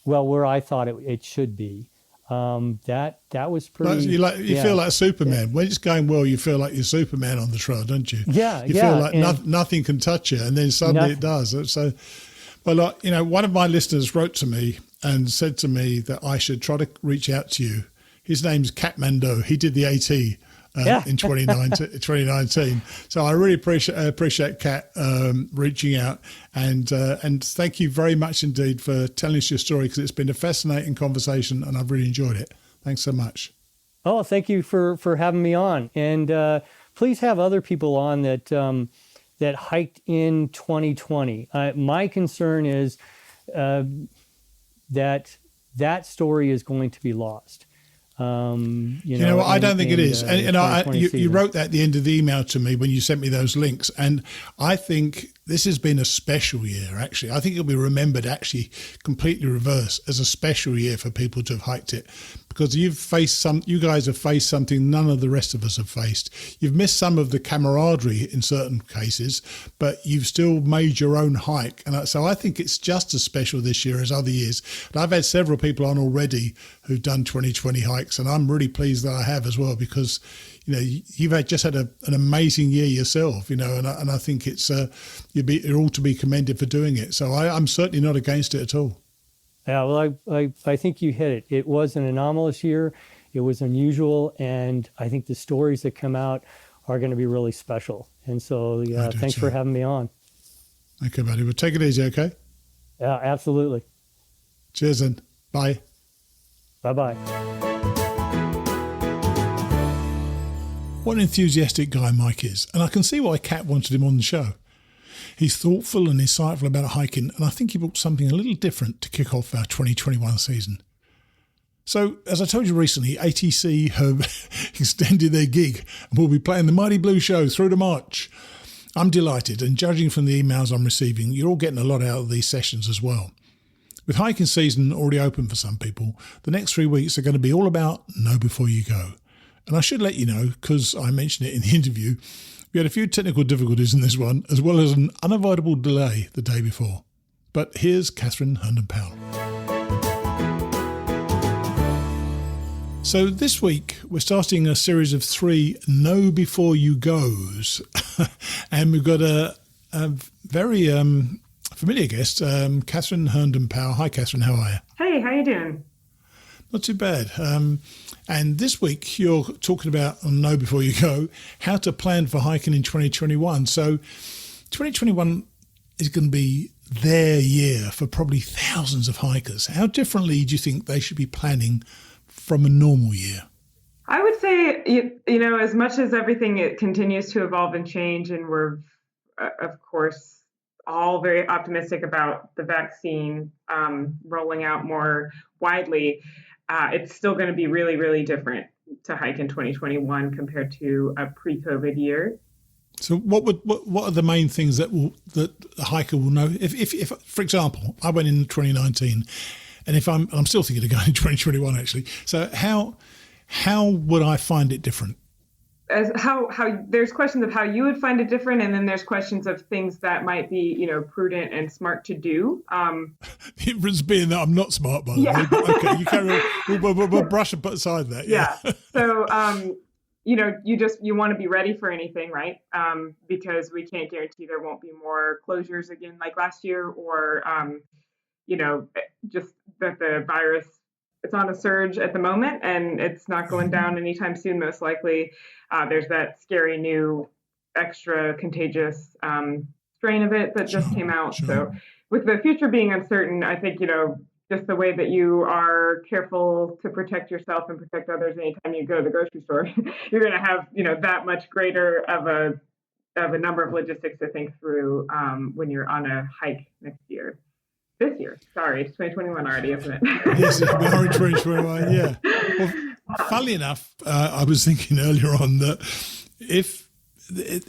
well where I thought it should be, that was pretty. You feel like Superman. When it's going well, you feel like you're Superman on the trail, don't you? Yeah, you feel like nothing can touch you, and then suddenly it does. So, well, one of my listeners wrote to me and said to me that I should try to reach out to you. His name's Kathmandu. He did the AT. In 2019. So I really appreciate Kat reaching out, and thank you very much indeed for telling us your story, because it's been a fascinating conversation and I've really enjoyed it. Thanks so much. Oh, thank you for having me on, and please have other people on that hiked in 2020. My concern is that story is going to be lost. I don't think it is. You wrote that at the end of the email to me when you sent me those links. And I think this has been a special year, actually. I think it'll be remembered actually completely reverse as a special year for people to have hiked it, because you guys have faced something none of the rest of us have faced. You've missed some of the camaraderie in certain cases, but you've still made your own hike. And so I think it's just as special this year as other years. And I've had several people on already who've done 2020 hikes, and I'm really pleased that I have as well, because you've just had an amazing year yourself, and I think you're all to be commended for doing it. So I'm certainly not against it at all. Yeah, well, I think you hit it. It was an anomalous year. It was unusual, and I think the stories that come out are going to be really special. And so, thanks for having me on. Okay, buddy. Well, take it easy, okay? Yeah, absolutely. Cheers, then. Bye. Bye-bye. What an enthusiastic guy Mike is. And I can see why Kat wanted him on the show. He's thoughtful and insightful about hiking, and I think he brought something a little different to kick off our 2021 season. So, as I told you recently, ATC have extended their gig and will be playing the Mighty Blue Show through to March. I'm delighted, and judging from the emails I'm receiving, you're all getting a lot out of these sessions as well. With hiking season already open for some people, the next 3 weeks are going to be all about know before you go. And I should let you know, because I mentioned it in the interview, we had a few technical difficulties in this one, as well as an unavoidable delay the day before. But here's Kathryn Herndon-Powell. So this week, we're starting a series of 3 Know Before You Goes. And we've got a very familiar guest, Kathryn Herndon-Powell. Hi, Kathryn. How are you? Hey, how you doing? Not too bad. And this week, you're talking about, on Know Before You Go, how to plan for hiking in 2021. So 2021 is going to be their year for probably thousands of hikers. How differently do you think they should be planning from a normal year? I would say, you know, as much as everything it continues to evolve and change, and we're, of course, all very optimistic about the vaccine rolling out more widely, it's still going to be really, really different to hike in 2021 compared to a pre-COVID year. So what are the main things that a hiker will know? If for example, I went in 2019, and if I'm still thinking of going in 2021 actually. So how would I find it different? As how there's questions of how you would find it different, and then there's questions of things that might be, you know, prudent and smart to do. The difference being that I'm not smart, by the way. But okay, you carry on. We'll brush and put aside that. Yeah. So you know, you want to be ready for anything, right? Because we can't guarantee there won't be more closures again like last year, or you know, just that the virus, it's on a surge at the moment, and it's not going down anytime soon, most likely. There's that scary new extra contagious strain of it that just came out. Sure. So with the future being uncertain, I think, you know, just the way that you are careful to protect yourself and protect others anytime you go to the grocery store, you're going to have, you know, that much greater of a number of logistics to think through when you're on a hike next year. This year. Sorry, it's 2021 already, isn't it? Yes, we are in 2021, yeah. Well, funnily enough, I was thinking earlier on that if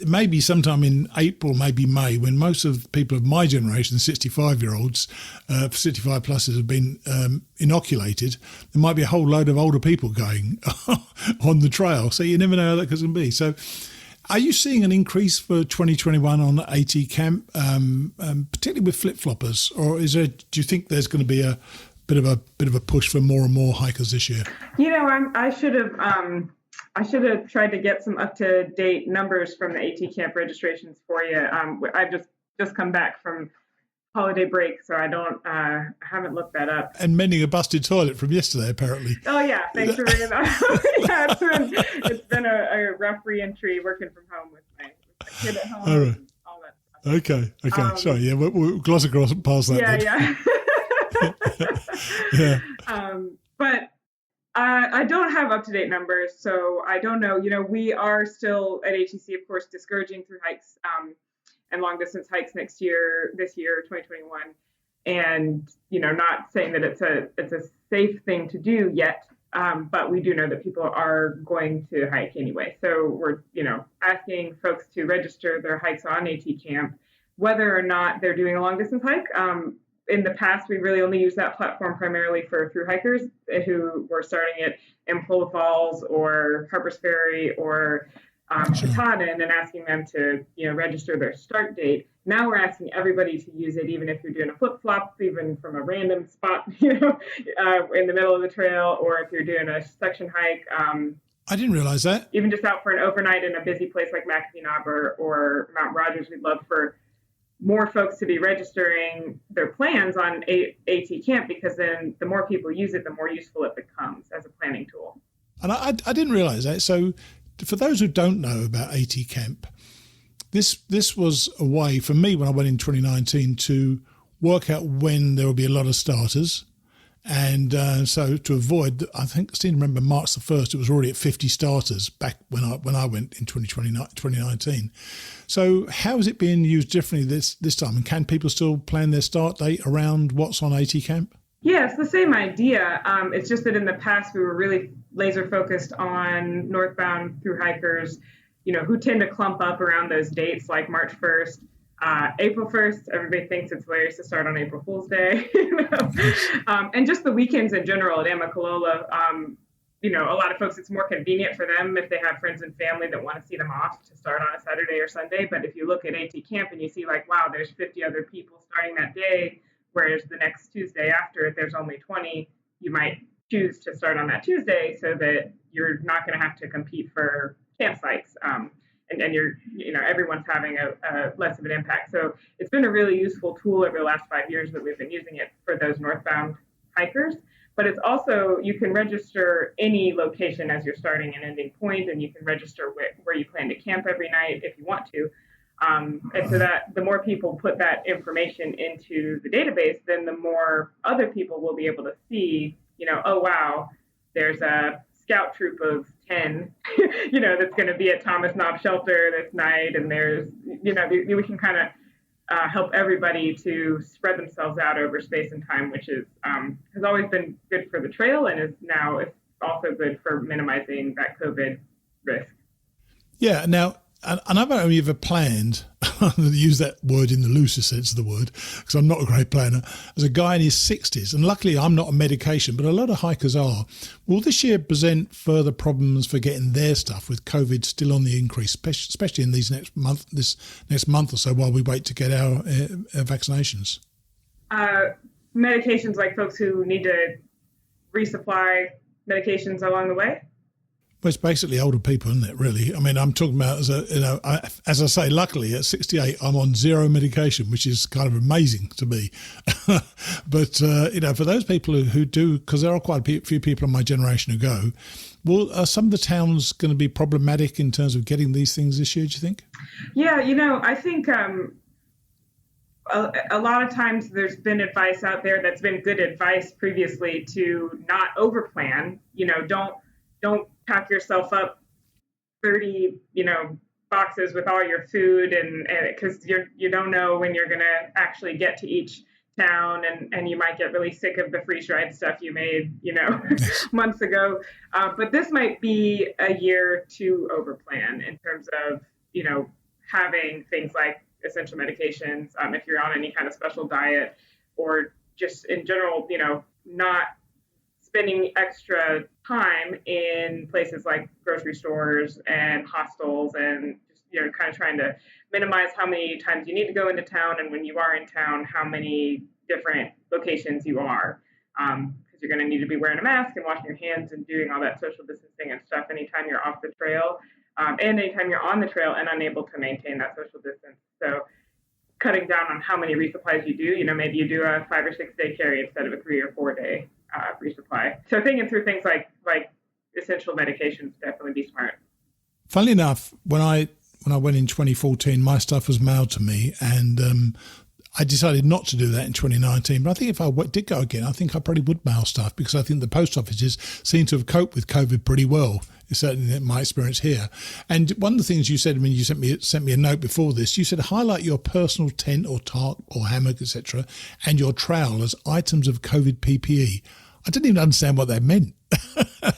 maybe sometime in April, maybe May, when most of people of my generation, 65-year-olds, 65 pluses have been inoculated, there might be a whole load of older people going on the trail. So you never know how that can be. So are you seeing an increase for 2021 on AT camp, particularly with flip-floppers, or do you think there's going to be a bit of a push for more and more hikers this year? You know, I should have tried to get some up-to-date numbers from the AT camp registrations for you. I've just come back from holiday break, so I haven't looked that up. And mending a busted toilet from yesterday, apparently. Oh yeah, thanks for bringing that up. Yeah, it's been a rough re-entry working from home with my kid at home. All right. And all that stuff. Okay. Sorry, yeah, we'll gloss across past that. Yeah. But I don't have up-to-date numbers, so I don't know. You know, we are still at ATC, of course, discouraging through hikes and long-distance hikes this year, 2021. And, you know, not saying that it's a safe thing to do yet, but we do know that people are going to hike anyway. So we're, you know, asking folks to register their hikes on AT Camp, whether or not they're doing a long-distance hike. In the past, we really only used that platform primarily for thru-hikers who were starting it in Pulla Falls or Harper's Ferry or Katahdin, and asking them to, you know, register their start date. Now we're asking everybody to use it, even if you're doing a flip-flop, even from a random spot, you know, in the middle of the trail, or if you're doing a section hike. I didn't realize that. Even just out for an overnight in a busy place like McAfee or Mount Rogers, we'd love for more folks to be registering their plans on AT Camp, because then the more people use it, the more useful it becomes as a planning tool. And I didn't realize that. So for those who don't know about AT Camp, this was a way for me when I went in 2019 to work out when there will be a lot of starters And so to avoid, I think I still remember March the 1st, it was already at 50 starters back when I went in 2019. So how is it being used differently this time? And can people still plan their start date around what's on AT Camp? Yeah, it's the same idea. It's just that in the past, we were really laser focused on northbound thru hikers, who tend to clump up around those dates like March 1st. April 1st, everybody thinks it's hilarious to start on April Fool's Day, and just the weekends in general at Amicalola. A lot of folks, it's more convenient for them if they have friends and family that want to see them off to start on a Saturday or Sunday. But if you look at AT Camp and you see wow, there's 50 other people starting that day, whereas the next Tuesday after, if there's only 20, you might choose to start on that Tuesday so that you're not going to have to compete for campsites. And you're, everyone's having a less of an impact. So it's been a really useful tool over the last 5 years that we've been using it for those northbound hikers. But it's also, you can register any location as your starting and ending point, and you can register where you plan to camp every night if you want to. And so that the more people put that information into the database, then the more other people will be able to see, oh, wow, there's a scout troop of 10, that's going to be at Thomas Knob Shelter this night. And there's, we can kind of help everybody to spread themselves out over space and time, which is has always been good for the trail and is now it's also good for minimizing that COVID risk. Yeah. Now, and I've only ever planned, I'm going to use that word in the loosest sense of the word, because I'm not a great planner, as a guy in his 60s. And luckily I'm not on medication, but a lot of hikers are. Will this year present further problems for getting their stuff with COVID still on the increase, especially in this next month or so while we wait to get our vaccinations? Medications like folks who need to resupply medications along the way? Well, it's basically older people, isn't it, really? I mean, I'm talking about, as I say, luckily at 68, I'm on zero medication, which is kind of amazing to me. But, for those people who do, because there are quite a few people in my generation who go, are some of the towns going to be problematic in terms of getting these things this year, do you think? Yeah, I think a lot of times there's been advice out there that's been good advice previously to not overplan. Don't pack yourself up 30, boxes with all your food and because you don't know when you're going to actually get to each town and you might get really sick of the freeze-dried stuff you made, months ago. But this might be a year to overplan in terms of, having things like essential medications, if you're on any kind of special diet or just in general, not spending extra time in places like grocery stores and hostels and just, kind of trying to minimize how many times you need to go into town. And when you are in town, how many different locations you are. Because you're going to need to be wearing a mask and washing your hands and doing all that social distancing and stuff anytime you're off the trail and anytime you're on the trail and unable to maintain that social distance. So cutting down on how many resupplies you do, maybe you do a 5 or 6 day carry instead of a 3 or 4 day resupply. So thinking through things like essential medications definitely be smart. Funnily enough, when I went in 2014, my stuff was mailed to me, and I decided not to do that in 2019. But I think if I did go again, I think I probably would mail stuff because I think the post offices seem to have coped with COVID pretty well. Certainly in my experience here. And one of the things you said when you sent me a note before this, you said highlight your personal tent or tarp or hammock, etc., and your trowel as items of COVID PPE. I didn't even understand what that meant.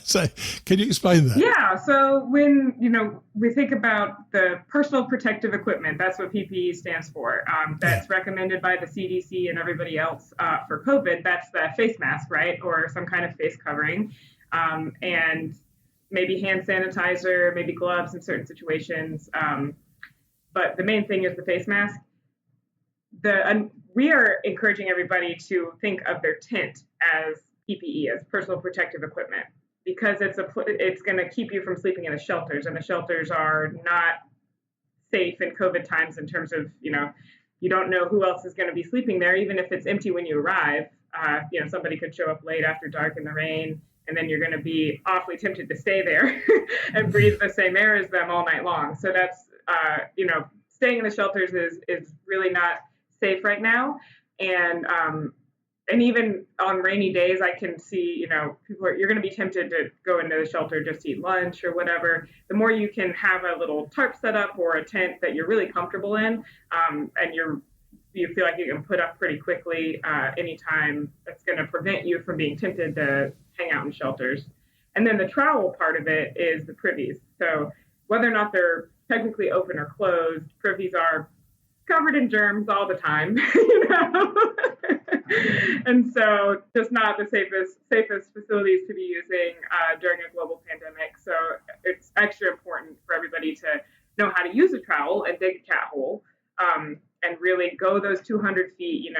So can you explain that? Yeah. So when, we think about the personal protective equipment, that's what PPE stands for. That's recommended by the CDC and everybody else for COVID. That's the face mask, right? Or some kind of face covering. And maybe hand sanitizer, maybe gloves in certain situations. But the main thing is the face mask. We are encouraging everybody to think of their tent as PPE, as personal protective equipment, because it's going to keep you from sleeping in the shelters, and the shelters are not safe in COVID times in terms of, you don't know who else is going to be sleeping there, even if it's empty when you arrive. Somebody could show up late after dark in the rain, and then you're going to be awfully tempted to stay there and breathe the same air as them all night long. So that's, staying in the shelters is really not safe right now. And and even on rainy days, I can see, you're going to be tempted to go into the shelter just to eat lunch or whatever. The more you can have a little tarp set up or a tent that you're really comfortable in, and you feel like you can put up pretty quickly anytime, that's going to prevent you from being tempted to hang out in shelters. And then the trowel part of it is the privies. So whether or not they're technically open or closed, privies are covered in germs all the time, and so just not the safest facilities to be using during a global pandemic. So it's extra important for everybody to know how to use a trowel and dig a cat hole, and really go those 200 feet,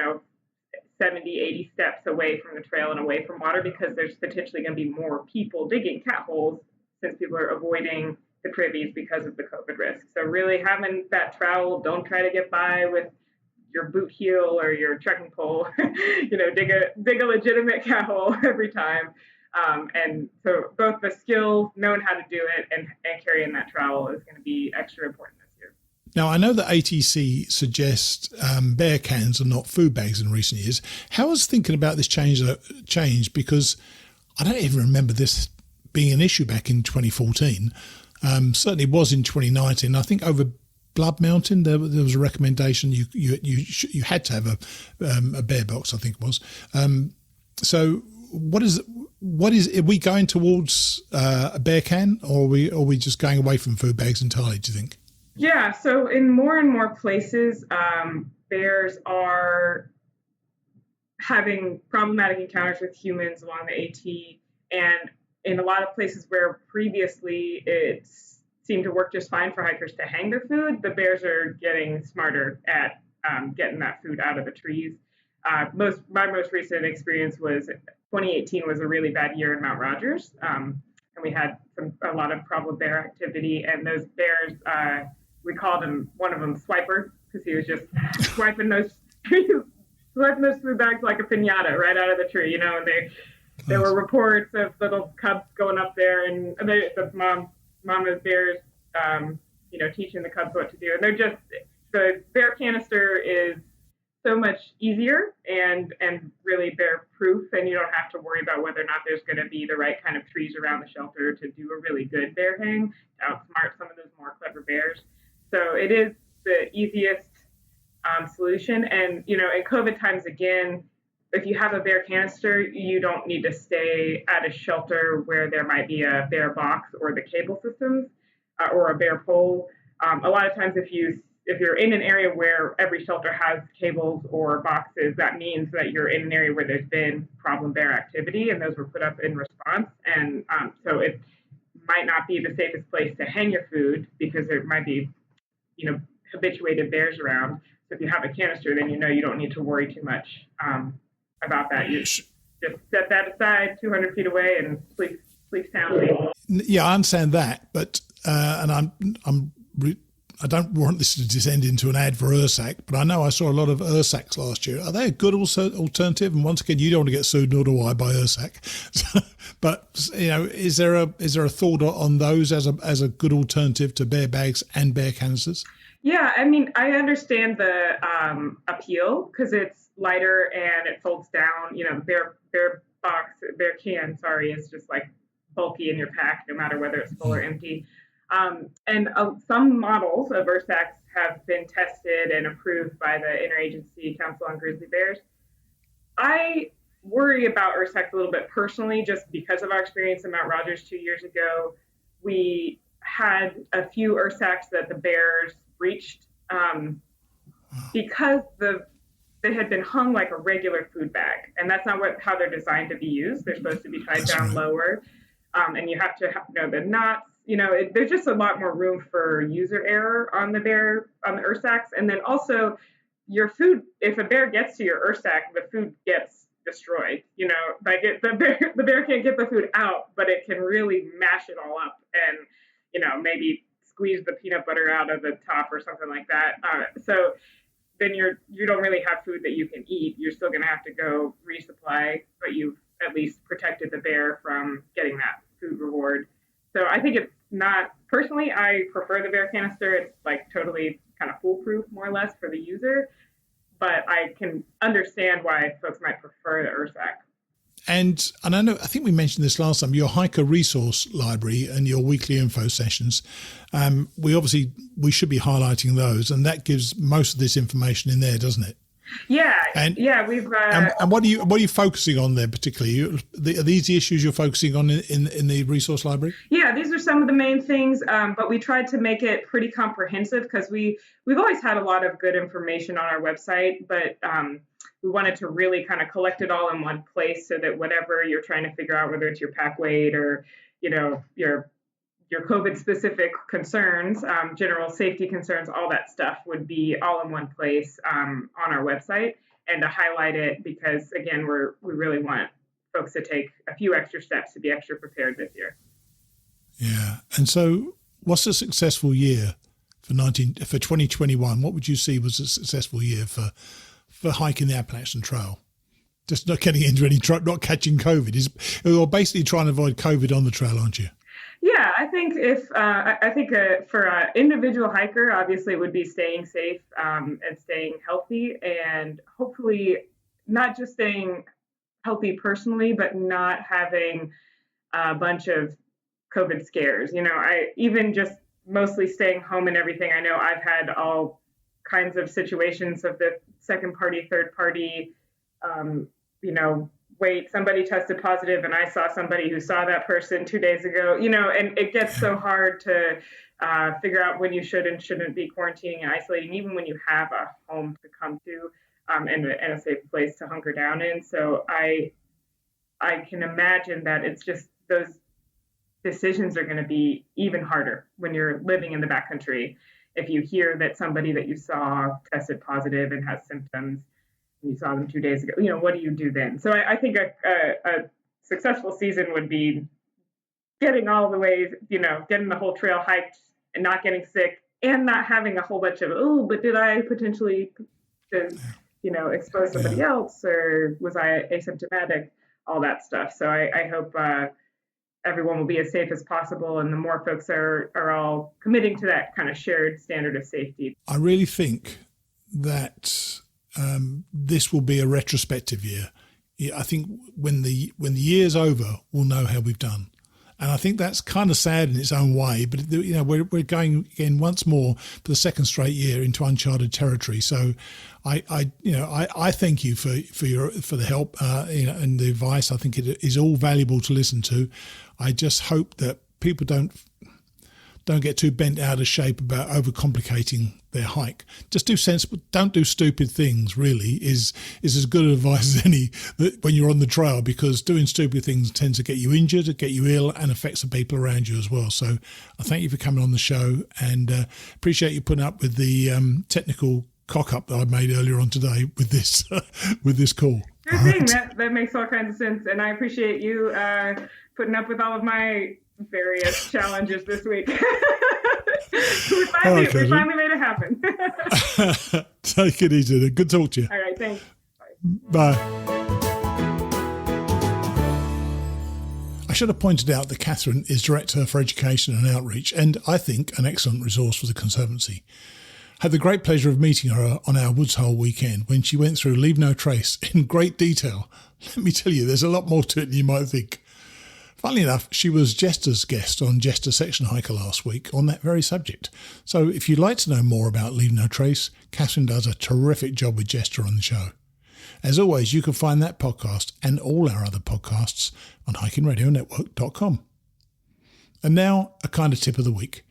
70, 80 steps away from the trail and away from water, because there's potentially going to be more people digging cat holes since people are avoiding the privies because of the COVID risk. So really having that trowel, don't try to get by with your boot heel or your trekking pole, dig a legitimate cat hole every time. And so both the skill, knowing how to do it, and carrying that trowel is going to be extra important this year. Now, I know that ATC suggests bear cans and not food bags in recent years. How has thinking about this changed? Because I don't even remember this being an issue back in 2014. Certainly was in 2019. I think over Blood Mountain there was a recommendation you had to have a bear box, I think it was. So what is are we going towards a bear can, or are we just going away from food bags entirely, do you think? Yeah, so in more and more places, bears are having problematic encounters with humans along the AT, and in a lot of places where previously it seemed to work just fine for hikers to hang their food, the bears are getting smarter at getting that food out of the trees. My most recent experience was 2018 was a really bad year in Mount Rogers, and we had a lot of problem bear activity. And those bears, we called one of them Swiper, because he was just swiping those food bags like a piñata right out of the tree, and there were reports of little cubs going up there, and the mama's bears, teaching the cubs what to do. And the bear canister is so much easier and really bear proof, and you don't have to worry about whether or not there's going to be the right kind of trees around the shelter to do a really good bear hang, to outsmart some of those more clever bears. So it is the easiest solution. And, in COVID times, again, if you have a bear canister, you don't need to stay at a shelter where there might be a bear box or the cable systems or a bear pole. A lot of times if you're in an area where every shelter has cables or boxes, that means that you're in an area where there's been problem bear activity, and those were put up in response. And so it might not be the safest place to hang your food, because there might be, habituated bears around. So if you have a canister, then you don't need to worry too much about that. You just set that aside 200 feet away and sleep soundly. Yeah, I understand that, but and I don't want this to descend into an ad for Ursac, but I know I saw a lot of Ursacs last year. Are they a good alternative? And once again, you don't want to get sued, nor do I, by Ursac. But is there a thought on those as a good alternative to bear bags and bear canisters? Yeah, I mean, I understand the appeal, because it's lighter and it folds down. Bear can, is just like bulky in your pack, no matter whether it's full or empty. And some models of Ursacs have been tested and approved by the Interagency Council on Grizzly Bears. I worry about Ursacs a little bit personally, just because of our experience in Mount Rogers 2 years ago. We had a few Ursacs that the bears breached because they had been hung like a regular food bag, and that's not how they're designed to be used. They're supposed to be tied down lower, and you have to know the knots. There's just a lot more room for user error on the Ursacs. And then also your food, if a bear gets to your Ursac, the food gets destroyed. The bear can't get the food out, but it can really mash it all up and, maybe squeeze the peanut butter out of the top or something like that. So then you don't really have food that you can eat. You're still going to have to go resupply, but you've at least protected the bear from getting that food reward. So I think it's not, personally, I prefer the bear canister. It's like totally kind of foolproof, more or less, for the user. but I can understand why folks might prefer the Ursac. And I think we mentioned this last time, your hiker resource library and your weekly info sessions. We should be highlighting those, and that gives most of this information in there, doesn't it? Yeah, we've. And what are you focusing on there particularly? Are these the issues you're focusing on in the resource library? Yeah, these are some of the main things, but we tried to make it pretty comprehensive because we've always had a lot of good information on our website, but we wanted to really kind of collect it all in one place so that whatever you're trying to figure out, whether it's your pack weight or your COVID specific concerns, general safety concerns, all that stuff would be all in one place on our website, and to highlight it because, again, we really want folks to take a few extra steps to be extra prepared this year. Yeah. And so what's a successful year for 2021? What would you see was a successful year for hiking the Appalachian Trail? Just not getting into not catching COVID. You're basically trying to avoid COVID on the trail, aren't you? Yeah, I think for an individual hiker, obviously it would be staying safe and staying healthy, and hopefully not just staying healthy personally, but not having a bunch of COVID scares. I even just mostly staying home and everything. I know I've had all kinds of the second party, third party, wait, somebody tested positive and I saw somebody who saw that person 2 days ago, and it gets so hard to figure out when you should and shouldn't be quarantining and isolating, even when you have a home to come to and a safe place to hunker down in. So I can imagine that it's just those decisions are going to be even harder when you're living in the backcountry. If you hear that somebody that you saw tested positive and has symptoms, you saw them 2 days ago, what do you do then? So I think a successful season would be getting all the way, getting the whole trail hiked and not getting sick and not having a whole bunch of, but did I potentially, expose somebody else, or was I asymptomatic, all that stuff. So I hope everyone will be as safe as possible, and the more folks are all committing to that kind of shared standard of safety. I really think that this will be a retrospective year. I think when the year's over, we'll know how we've done, and I think that's kind of sad in its own way. But we're going again once more for the second straight year into uncharted territory. So I thank you for the help and the advice. I think it is all valuable to listen to. I just hope that people don't get too bent out of shape about overcomplicating their hike. Just do sensible, don't do stupid things, really, is as good advice as any when you're on the trail, because doing stupid things tends to get you injured, get you ill, and affects the people around you as well. So I thank you for coming on the show, and appreciate you putting up with the technical cock-up that I made earlier on today with this call. Sure thing. That makes all kinds of sense, and I appreciate you putting up with all of my various challenges this week. we finally made it happen. Take it easy. Good talk to you. All right, thanks. Bye. I should have pointed out that Kathryn is Director for Education and Outreach, and I think an excellent resource for the Conservancy. I had the great pleasure of meeting her on our Woods Hole weekend when she went through Leave No Trace in great detail. Let me tell you, there's a lot more to it than you might think. Funnily enough, she was Jester's guest on Jester Section Hiker last week on that very subject. So if you'd like to know more about Leave No Trace, Kathryn does a terrific job with Jester on the show. As always, you can find that podcast and all our other podcasts on hikingradionetwork.com. And now, a kind of tip of the week.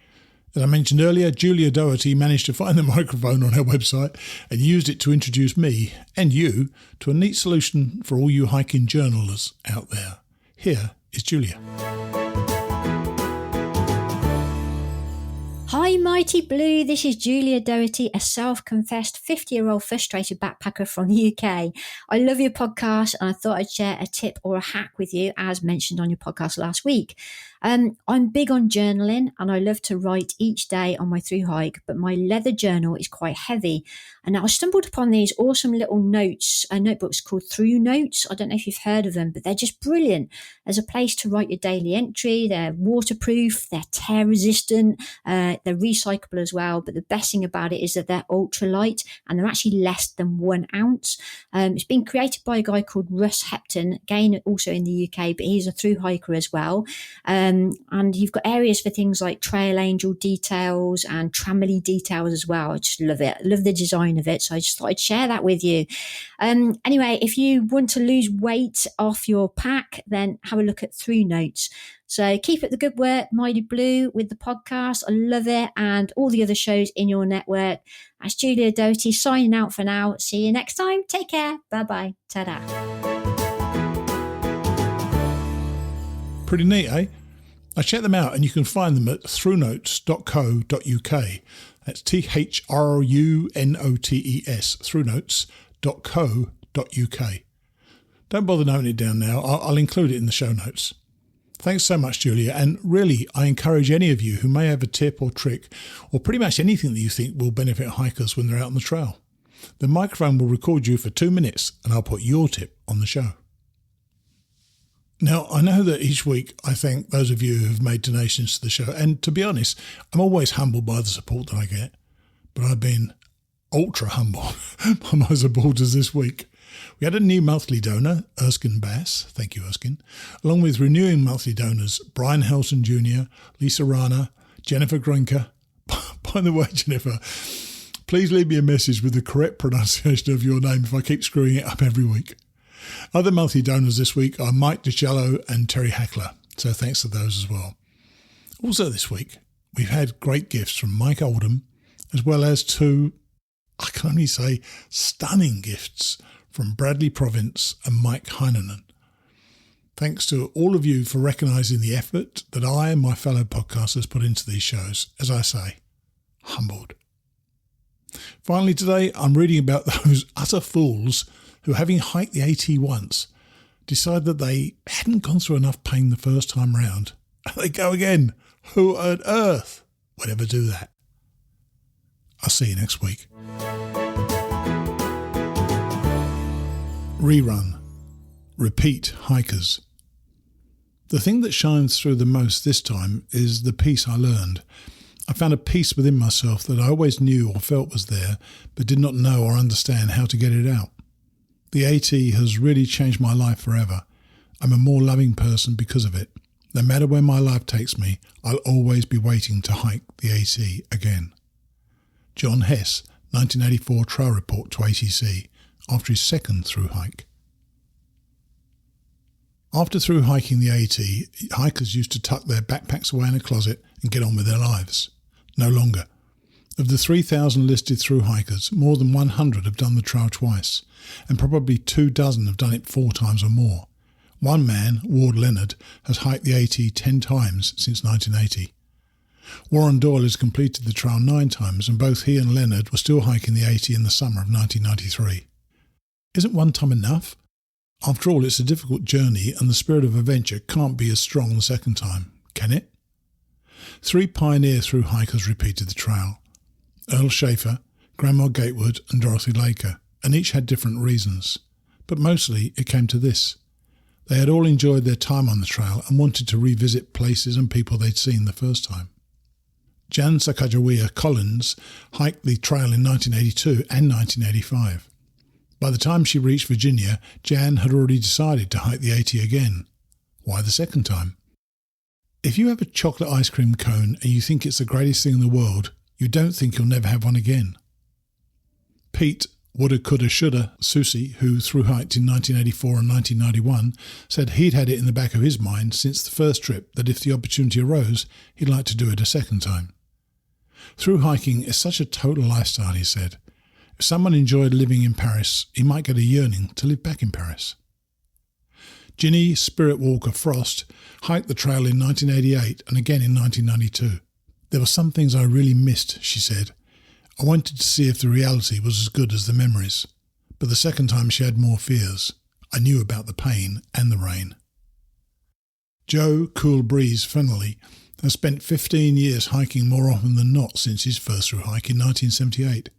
As I mentioned earlier, Julia Doherty managed to find the microphone on her website and used it to introduce me and you to a neat solution for all you hiking journalers out there. Here is Julia. Hi Mighty Blue, this is Julia Doherty, a self-confessed 50-year-old frustrated backpacker from the UK. I love your podcast and I thought I'd share a tip or a hack with you as mentioned on your podcast last week. I'm big on journaling and I love to write each day on my thru hike, but my leather journal is quite heavy. And I stumbled upon these awesome little notebooks called Thru Notes. I don't know if you've heard of them, but they're just brilliant as a place to write your daily entry. They're waterproof, they're tear resistant, they're recyclable as well. But the best thing about it is that they're ultra light and they're actually less than 1 ounce. It's been created by a guy called Russ Hepton, again, also in the UK, but he's a thru hiker as well. And you've got areas for things like trail angel details and tramily details as well. I just love it. I love the design of it. So I just thought I'd share that with you. Anyway, if you want to lose weight off your pack, then have a look at Thru Notes. So keep up the good work, Mighty Blue, with the podcast. I love it. And all the other shows in your network. That's Julia Doty signing out for now. See you next time. Take care. Bye-bye. Ta-da. Pretty neat, eh? I checked them out and you can find them at thrunotes.co.uk. That's THRUNOTES, thrunotes.co.uk. Don't bother noting it down now. I'll include it in the show notes. Thanks so much, Julia. And really, I encourage any of you who may have a tip or trick or pretty much anything that you think will benefit hikers when they're out on the trail. The microphone will record you for 2 minutes and I'll put your tip on the show. Now, I know that each week I thank those of you who have made donations to the show. And to be honest, I'm always humbled by the support that I get. But I've been ultra humbled by my supporters this week. We had a new monthly donor, Erskine Bass, thank you Erskine, along with renewing monthly donors, Brian Helson Jr., Lisa Rana, Jennifer Grinker. By the way, Jennifer, please leave me a message with the correct pronunciation of your name if I keep screwing it up every week. Other monthly donors this week are Mike DiCello and Terry Hackler, so thanks to those as well. Also this week, we've had great gifts from Mike Oldham, as well as two, I can only say, stunning gifts from Bradley Province and Mike Heinonen. Thanks to all of you for recognising the effort that I and my fellow podcasters put into these shows. As I say, humbled. Finally today, I'm reading about those utter fools who, having hiked the AT once, decide that they hadn't gone through enough pain the first time round. And they go again. Who on earth would ever do that? I'll see you next week. Rerun. Repeat hikers. The thing that shines through the most this time is the peace I learned. I found a peace within myself that I always knew or felt was there, but did not know or understand how to get it out. The AT has really changed my life forever. I'm a more loving person because of it. No matter where my life takes me, I'll always be waiting to hike the AT again. John Hess, 1984 Trail Report to ATC, after his second thru hike. After thru hiking the AT, hikers used to tuck their backpacks away in a closet and get on with their lives. No longer. Of the 3,000 listed thru hikers, more than 100 have done the trail twice, and probably 24 have done it 4 times or more. One man, Ward Leonard, has hiked the AT 10 times since 1980. Warren Doyle has completed the trail 9 times, and both he and Leonard were still hiking the AT in the summer of 1993. Isn't one time enough? After all, it's a difficult journey, and the spirit of adventure can't be as strong the second time, can it? 3 pioneer thru hikers repeated the trail. Earl Schaefer, Grandma Gatewood and Dorothy Laker, and each had different reasons. But mostly it came to this. They had all enjoyed their time on the trail and wanted to revisit places and people they'd seen the first time. Jan Sacagawea Collins hiked the trail in 1982 and 1985. By the time she reached Virginia, Jan had already decided to hike the AT again. Why the second time? If you have a chocolate ice cream cone and you think it's the greatest thing in the world, you don't think you'll never have one again. Pete Woulda Coulda Shoulda Susie, who thru-hiked in 1984 and 1991, said he'd had it in the back of his mind since the first trip that if the opportunity arose, he'd like to do it a second time. Thru-hiking is such a total lifestyle, he said. If someone enjoyed living in Paris, he might get a yearning to live back in Paris. Ginny Spirit Walker Frost hiked the trail in 1988 and again in 1992. There were some things I really missed, she said. I wanted to see if the reality was as good as the memories. But the second time she had more fears. I knew about the pain and the rain. Joe Cool Breeze Fennelly has spent 15 years hiking more often than not since his first thru-hike in 1978.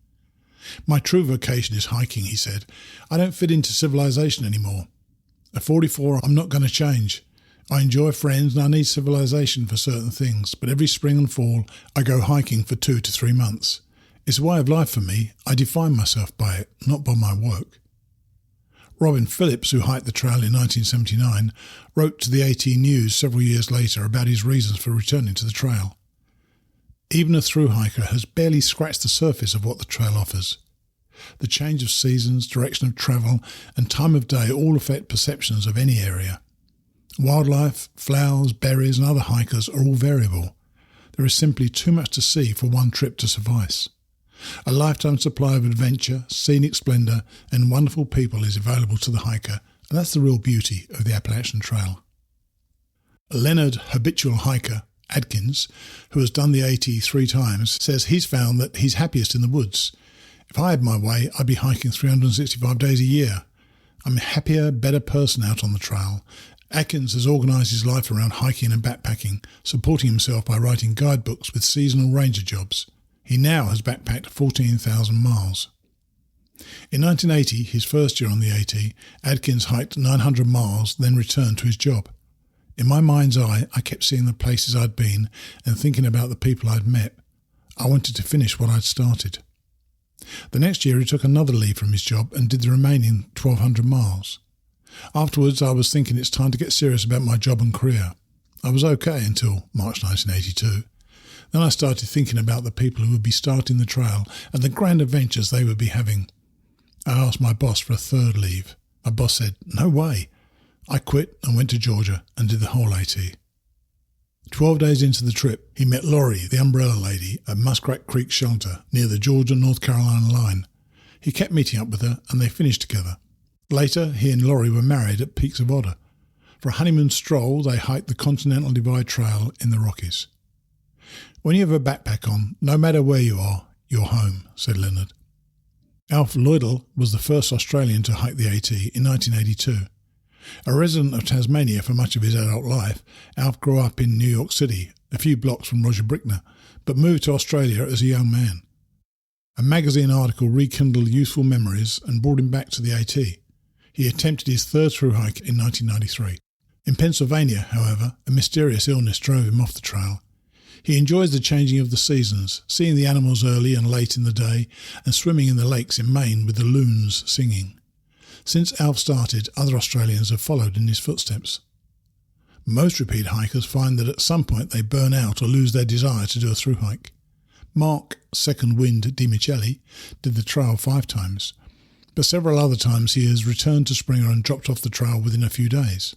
My true vocation is hiking, he said. I don't fit into civilization anymore. At 44, I'm not going to change. I enjoy friends and I need civilization for certain things, but every spring and fall I go hiking for 2 to 3 months. It's a way of life for me. I define myself by it, not by my work. Robin Phillips, who hiked the trail in 1979, wrote to the AT News several years later about his reasons for returning to the trail. Even a thru-hiker has barely scratched the surface of what the trail offers. The change of seasons, direction of travel, and time of day all affect perceptions of any area. Wildlife, flowers, berries, and other hikers are all variable. There is simply too much to see for one trip to suffice. A lifetime supply of adventure, scenic splendour, and wonderful people is available to the hiker, and that's the real beauty of the Appalachian Trail. A Leonard habitual hiker, Adkins, who has done the AT 3 times, says he's found that he's happiest in the woods. If I had my way, I'd be hiking 365 days a year. I'm a happier, better person out on the trail. Atkins has organised his life around hiking and backpacking, supporting himself by writing guidebooks with seasonal ranger jobs. He now has backpacked 14,000 miles. In 1980, his first year on the AT, Adkins hiked 900 miles, then returned to his job. In my mind's eye, I kept seeing the places I'd been and thinking about the people I'd met. I wanted to finish what I'd started. The next year, he took another leave from his job and did the remaining 1,200 miles. Afterwards, I was thinking it's time to get serious about my job and career. I was okay until March 1982. Then I started thinking about the people who would be starting the trail and the grand adventures they would be having. I asked my boss for a third leave. My boss said, "No way." I quit and went to Georgia and did the whole AT. 12 days into the trip, he met Laurie, the umbrella lady, at Muskrat Creek Shelter near the Georgia-North Carolina line. He kept meeting up with her and they finished together. Later, he and Laurie were married at Peaks of Otter. For a honeymoon stroll, they hiked the Continental Divide Trail in the Rockies. "When you have a backpack on, no matter where you are, you're home," said Leonard. Alf Lloydell was the first Australian to hike the AT in 1982. A resident of Tasmania for much of his adult life, Alf grew up in New York City, a few blocks from Roger Brickner, but moved to Australia as a young man. A magazine article rekindled youthful memories and brought him back to the AT. He attempted his third thru-hike in 1993. In Pennsylvania, however, a mysterious illness drove him off the trail. He enjoys the changing of the seasons, seeing the animals early and late in the day, and swimming in the lakes in Maine with the loons singing. Since Alf started, other Australians have followed in his footsteps. Most repeat hikers find that at some point they burn out or lose their desire to do a thru-hike. Mark Second Wind DiMichele did the trail 5 times, but several other times he has returned to Springer and dropped off the trail within a few days.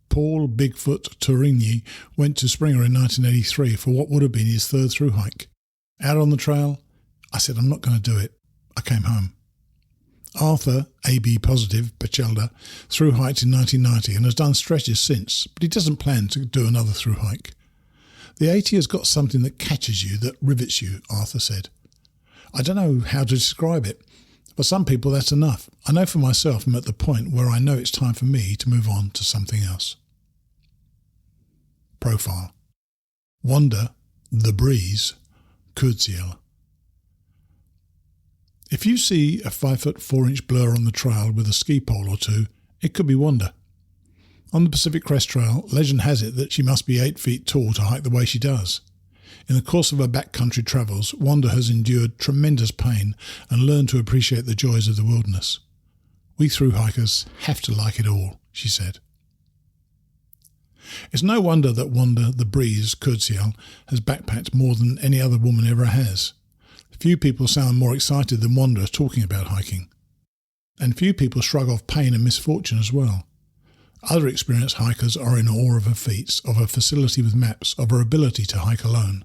Paul Bigfoot Tourigny went to Springer in 1983 for what would have been his third thru-hike. Out on the trail, I said, "I'm not going to do it." I came home. Arthur, AB positive, Bachelder, thru-hiked in 1990 and has done stretches since, but he doesn't plan to do another thru-hike. "The AT has got something that catches you, that rivets you," Arthur said. "I don't know how to describe it. For some people, that's enough. I know for myself I'm at the point where I know it's time for me to move on to something else." Profile. Wanda, the Breeze, Kurzeel. If you see a 5-foot 4-inch blur on the trail with a ski pole or two, it could be Wanda. On the Pacific Crest Trail, legend has it that she must be 8 feet tall to hike the way she does. In the course of her backcountry travels, Wanda has endured tremendous pain and learned to appreciate the joys of the wilderness. "We thru-hikers have to like it all," she said. It's no wonder that Wanda, the Breeze, Kurzeel, has backpacked more than any other woman ever has. Few people sound more excited than Wanda talking about hiking. And few people shrug off pain and misfortune as well. Other experienced hikers are in awe of her feats, of her facility with maps, of her ability to hike alone.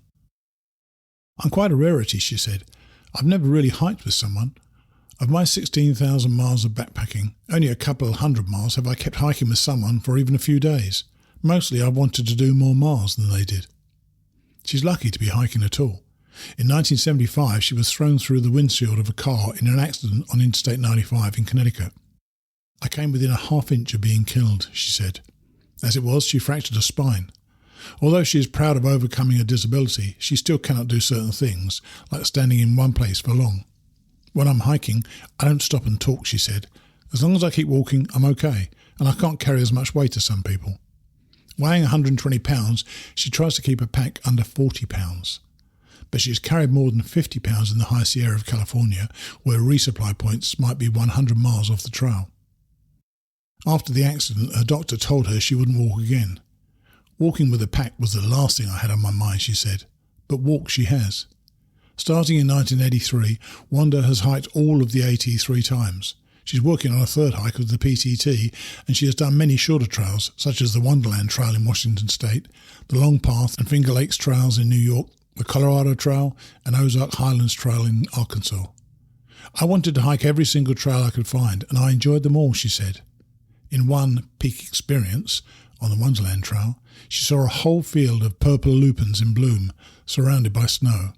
"I'm quite a rarity," she said. "I've never really hiked with someone. Of my 16,000 miles of backpacking, only a couple of 100 miles have I kept hiking with someone for even a few days. Mostly I've wanted to do more miles than they did." She's lucky to be hiking at all. In 1975, she was thrown through the windshield of a car in an accident on Interstate 95 in Connecticut. "I came within a half inch of being killed," she said. As it was, she fractured her spine. Although she is proud of overcoming a disability, she still cannot do certain things, like standing in one place for long. When I'm hiking, I don't stop and talk, she said. As long as I keep walking, I'm okay, and I can't carry as much weight as some people. Weighing 120 pounds, she tries to keep her pack under 40 pounds. But she's carried more than 50 pounds in the high Sierra of California, where resupply points might be 100 miles off the trail. After the accident, her doctor told her she wouldn't walk again. Walking with a pack was the last thing I had on my mind, she said, but walk she has. Starting in 1983, Wanda has hiked all of the AT 3 times. She's working on a third hike of the PCT, and she has done many shorter trails, such as the Wonderland Trail in Washington State, the Long Path and Finger Lakes Trails in New York, the Colorado Trail, and Ozark Highlands Trail in Arkansas. I wanted to hike every single trail I could find, and I enjoyed them all, she said. In one peak experience, on the Wonderland Trail, she saw a whole field of purple lupins in bloom, surrounded by snow.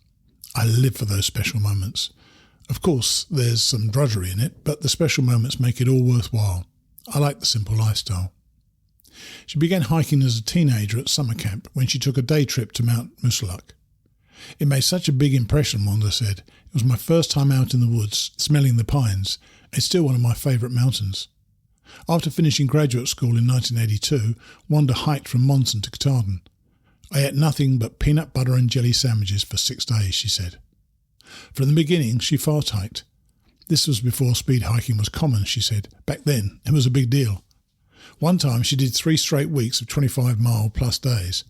I live for those special moments. Of course, there's some drudgery in it, but the special moments make it all worthwhile. I like the simple lifestyle. She began hiking as a teenager at summer camp when she took a day trip to Mount Moosilauke. It made such a big impression, Wanda said. It was my first time out in the woods, smelling the pines. It's still one of my favourite mountains. After finishing graduate school in 1982, Wanda hiked from Monson to Katahdin. I ate nothing but peanut butter and jelly sandwiches for 6 days, she said. From the beginning, she fast hiked. This was before speed hiking was common, she said. Back then, it was a big deal. One time, she did 3 straight weeks of 25-mile-plus days.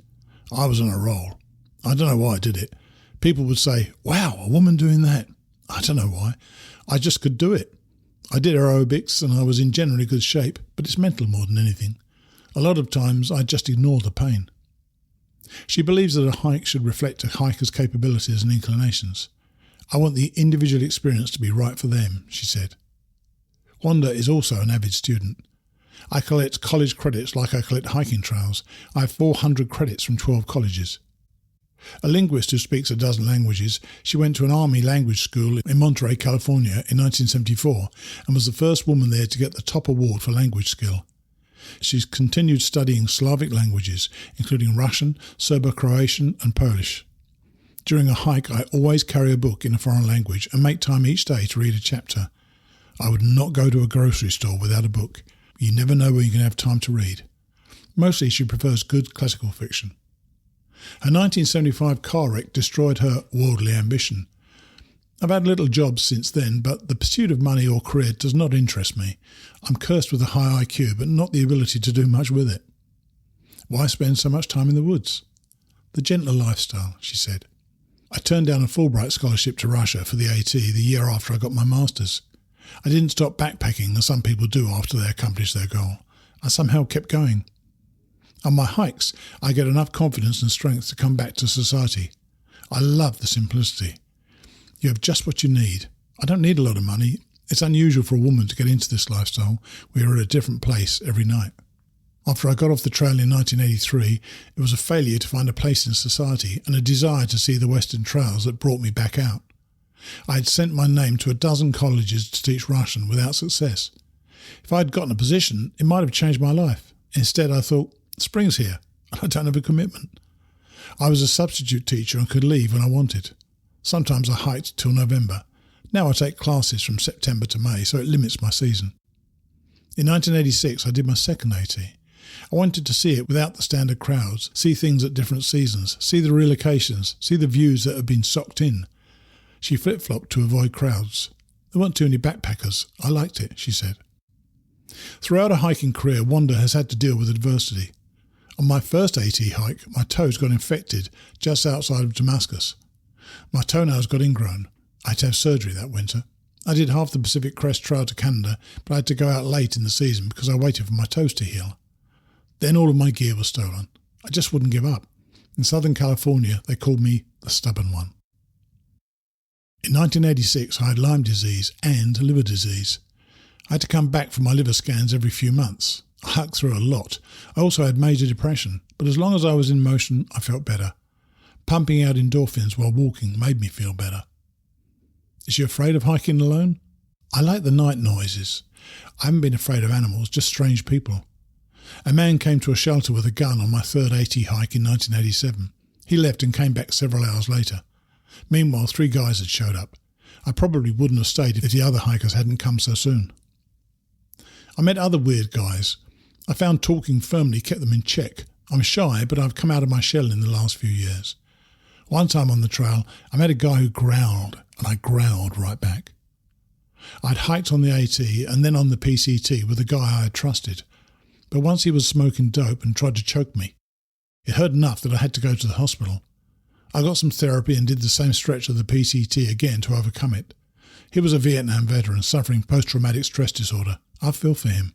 I was on a roll. I don't know why I did it. People would say, wow, a woman doing that. I don't know why. I just could do it. I did aerobics and I was in generally good shape, but it's mental more than anything. A lot of times I just ignore the pain. She believes that a hike should reflect a hiker's capabilities and inclinations. I want the individual experience to be right for them, she said. Wanda is also an avid student. I collect college credits like I collect hiking trails. I have 400 credits from 12 colleges. A linguist who speaks a dozen languages, she went to an Army language school in Monterey, California in 1974 and was the first woman there to get the top award for language skill. She's continued studying Slavic languages, including Russian, Serbo-Croatian and Polish. During a hike, I always carry a book in a foreign language and make time each day to read a chapter. I would not go to a grocery store without a book. You never know when you can have time to read. Mostly she prefers good classical fiction. Her 1975 car wreck destroyed her worldly ambition. I've had little jobs since then, but the pursuit of money or career does not interest me. I'm cursed with a high IQ, but not the ability to do much with it. Why spend so much time in the woods? The gentler lifestyle, she said. I turned down a Fulbright scholarship to Russia for the AT the year after I got my master's. I didn't stop backpacking as some people do after they accomplish their goal. I somehow kept going. On my hikes, I get enough confidence and strength to come back to society. I love the simplicity. You have just what you need. I don't need a lot of money. It's unusual for a woman to get into this lifestyle. We are at a different place every night. After I got off the trail in 1983, it was a failure to find a place in society and a desire to see the Western trails that brought me back out. I had sent my name to a dozen colleges to teach Russian without success. If I had gotten a position, it might have changed my life. Instead, I thought, spring's here, and I don't have a commitment. I was a substitute teacher and could leave when I wanted. Sometimes I hiked till November. Now I take classes from September to May, so it limits my season. In 1986, I did my second AT. I wanted to see it without the standard crowds, see things at different seasons, see the relocations, see the views that had been socked in. She flip-flopped to avoid crowds. There weren't too many backpackers. I liked it, she said. Throughout her hiking career, Wanda has had to deal with adversity. On my first AT hike, my toes got infected just outside of Damascus. My toenails got ingrown. I had to have surgery that winter. I did half the Pacific Crest Trail to Canada, but I had to go out late in the season because I waited for my toes to heal. Then all of my gear was stolen. I just wouldn't give up. In Southern California, they called me the stubborn one. In 1986, I had Lyme disease and liver disease. I had to come back for my liver scans every few months. I hiked through a lot. I also had major depression, but as long as I was in motion, I felt better. Pumping out endorphins while walking made me feel better. Is she afraid of hiking alone? I like the night noises. I haven't been afraid of animals, just strange people. A man came to a shelter with a gun on my third AT hike in 1987. He left and came back several hours later. Meanwhile, 3 guys had showed up. I probably wouldn't have stayed if the other hikers hadn't come so soon. I met other weird guys. I found talking firmly kept them in check. I'm shy, but I've come out of my shell in the last few years. One time on the trail, I met a guy who growled, and I growled right back. I'd hiked on the AT and then on the PCT with a guy I had trusted, but once he was smoking dope and tried to choke me. It hurt enough that I had to go to the hospital. I got some therapy and did the same stretch of the PCT again to overcome it. He was a Vietnam veteran suffering post-traumatic stress disorder. I feel for him.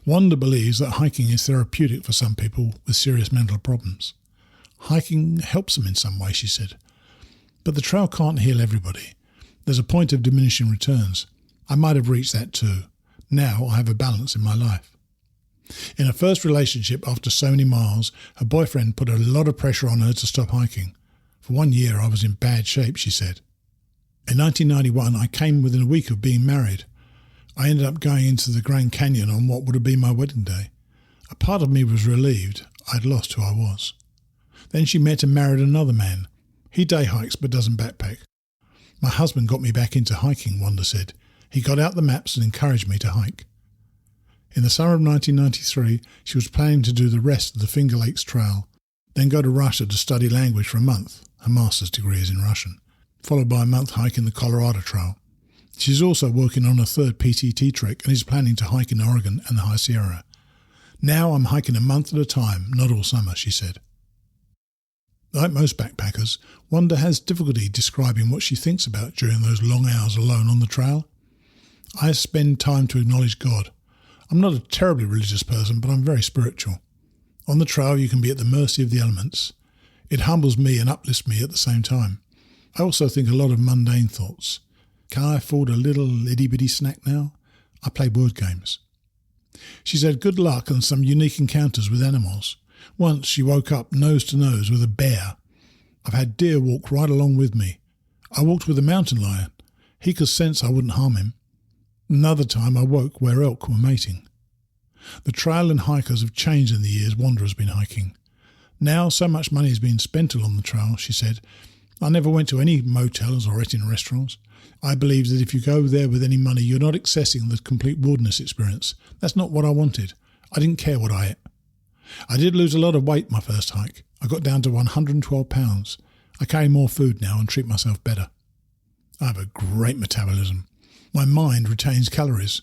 Wanda believes that hiking is therapeutic for some people with serious mental problems. Hiking helps them in some way, she said. But the trail can't heal everybody. There's a point of diminishing returns. I might have reached that too. Now I have a balance in my life. In her first relationship, after so many miles, her boyfriend put a lot of pressure on her to stop hiking. For 1 year I was in bad shape, she said. In 1991 I came within a week of being married. I ended up going into the Grand Canyon on what would have been my wedding day. A part of me was relieved I'd lost who I was. Then she met and married another man. He day hikes but doesn't backpack. My husband got me back into hiking, Wanda said. He got out the maps and encouraged me to hike. In the summer of 1993, she was planning to do the rest of the Finger Lakes Trail, then go to Russia to study language for a month. Her master's degree is in Russian, followed by a month hiking the Colorado Trail. She's also working on a third PCT trek and is planning to hike in Oregon and the High Sierra. Now I'm hiking a month at a time, not all summer, she said. Like most backpackers, Wanda has difficulty describing what she thinks about during those long hours alone on the trail. I spend time to acknowledge God. I'm not a terribly religious person, but I'm very spiritual. On the trail you can be at the mercy of the elements. It humbles me and uplifts me at the same time. I also think a lot of mundane thoughts. Can I afford a little itty-bitty snack now? I play word games. She's had good luck and some unique encounters with animals. Once she woke up nose to nose with a bear. I've had deer walk right along with me. I walked with a mountain lion. He could sense I wouldn't harm him. Another time I woke where elk were mating. The trail and hikers have changed in the years Wanda has been hiking. Now so much money has been spent along the trail, she said. I never went to any motels or ate in restaurants. I believe that if you go there with any money, you're not accessing the complete wilderness experience. That's not what I wanted. I didn't care what I ate. I did lose a lot of weight my first hike. I got down to 112 pounds. I carry more food now and treat myself better. I have a great metabolism. My mind retains calories.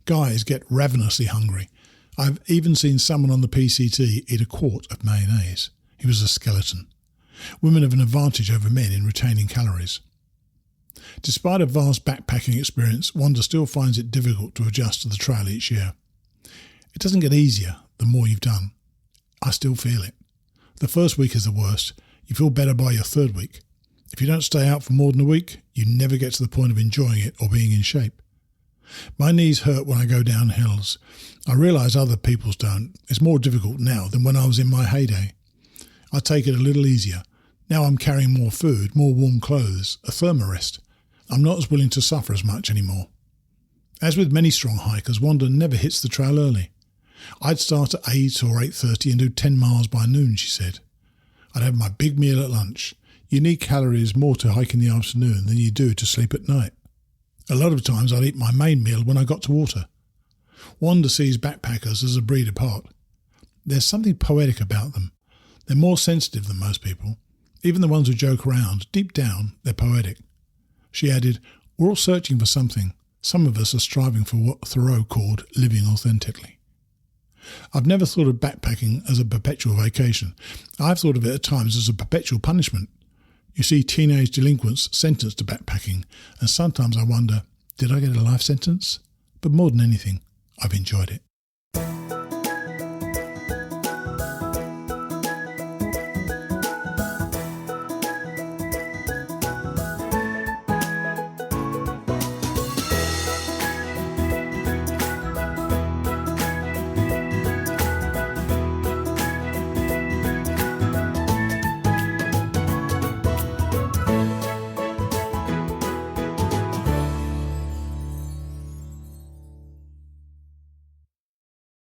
Guys get ravenously hungry. I've even seen someone on the PCT eat a quart of mayonnaise. He was a skeleton. Women have an advantage over men in retaining calories. Despite a vast backpacking experience, Wanda still finds it difficult to adjust to the trail each year. It doesn't get easier the more you've done. I still feel it. The first week is the worst. You feel better by your third week. If you don't stay out for more than a week, you never get to the point of enjoying it or being in shape. My knees hurt when I go down hills. I realise other people's don't. It's more difficult now than when I was in my heyday. I take it a little easier. Now I'm carrying more food, more warm clothes, a thermarest. I'm not as willing to suffer as much anymore. As with many strong hikers, Wanda never hits the trail early. I'd start at 8 or 8:30 and do 10 miles by noon, she said. I'd have my big meal at lunch. You need calories more to hike in the afternoon than you do to sleep at night. A lot of times I'd eat my main meal when I got to water. Wanda sees backpackers as a breed apart. There's something poetic about them. They're more sensitive than most people. Even the ones who joke around, deep down, they're poetic. She added, we're all searching for something. Some of us are striving for what Thoreau called living authentically. I've never thought of backpacking as a perpetual vacation. I've thought of it at times as a perpetual punishment. You see teenage delinquents sentenced to backpacking, and sometimes I wonder, did I get a life sentence? But more than anything, I've enjoyed it.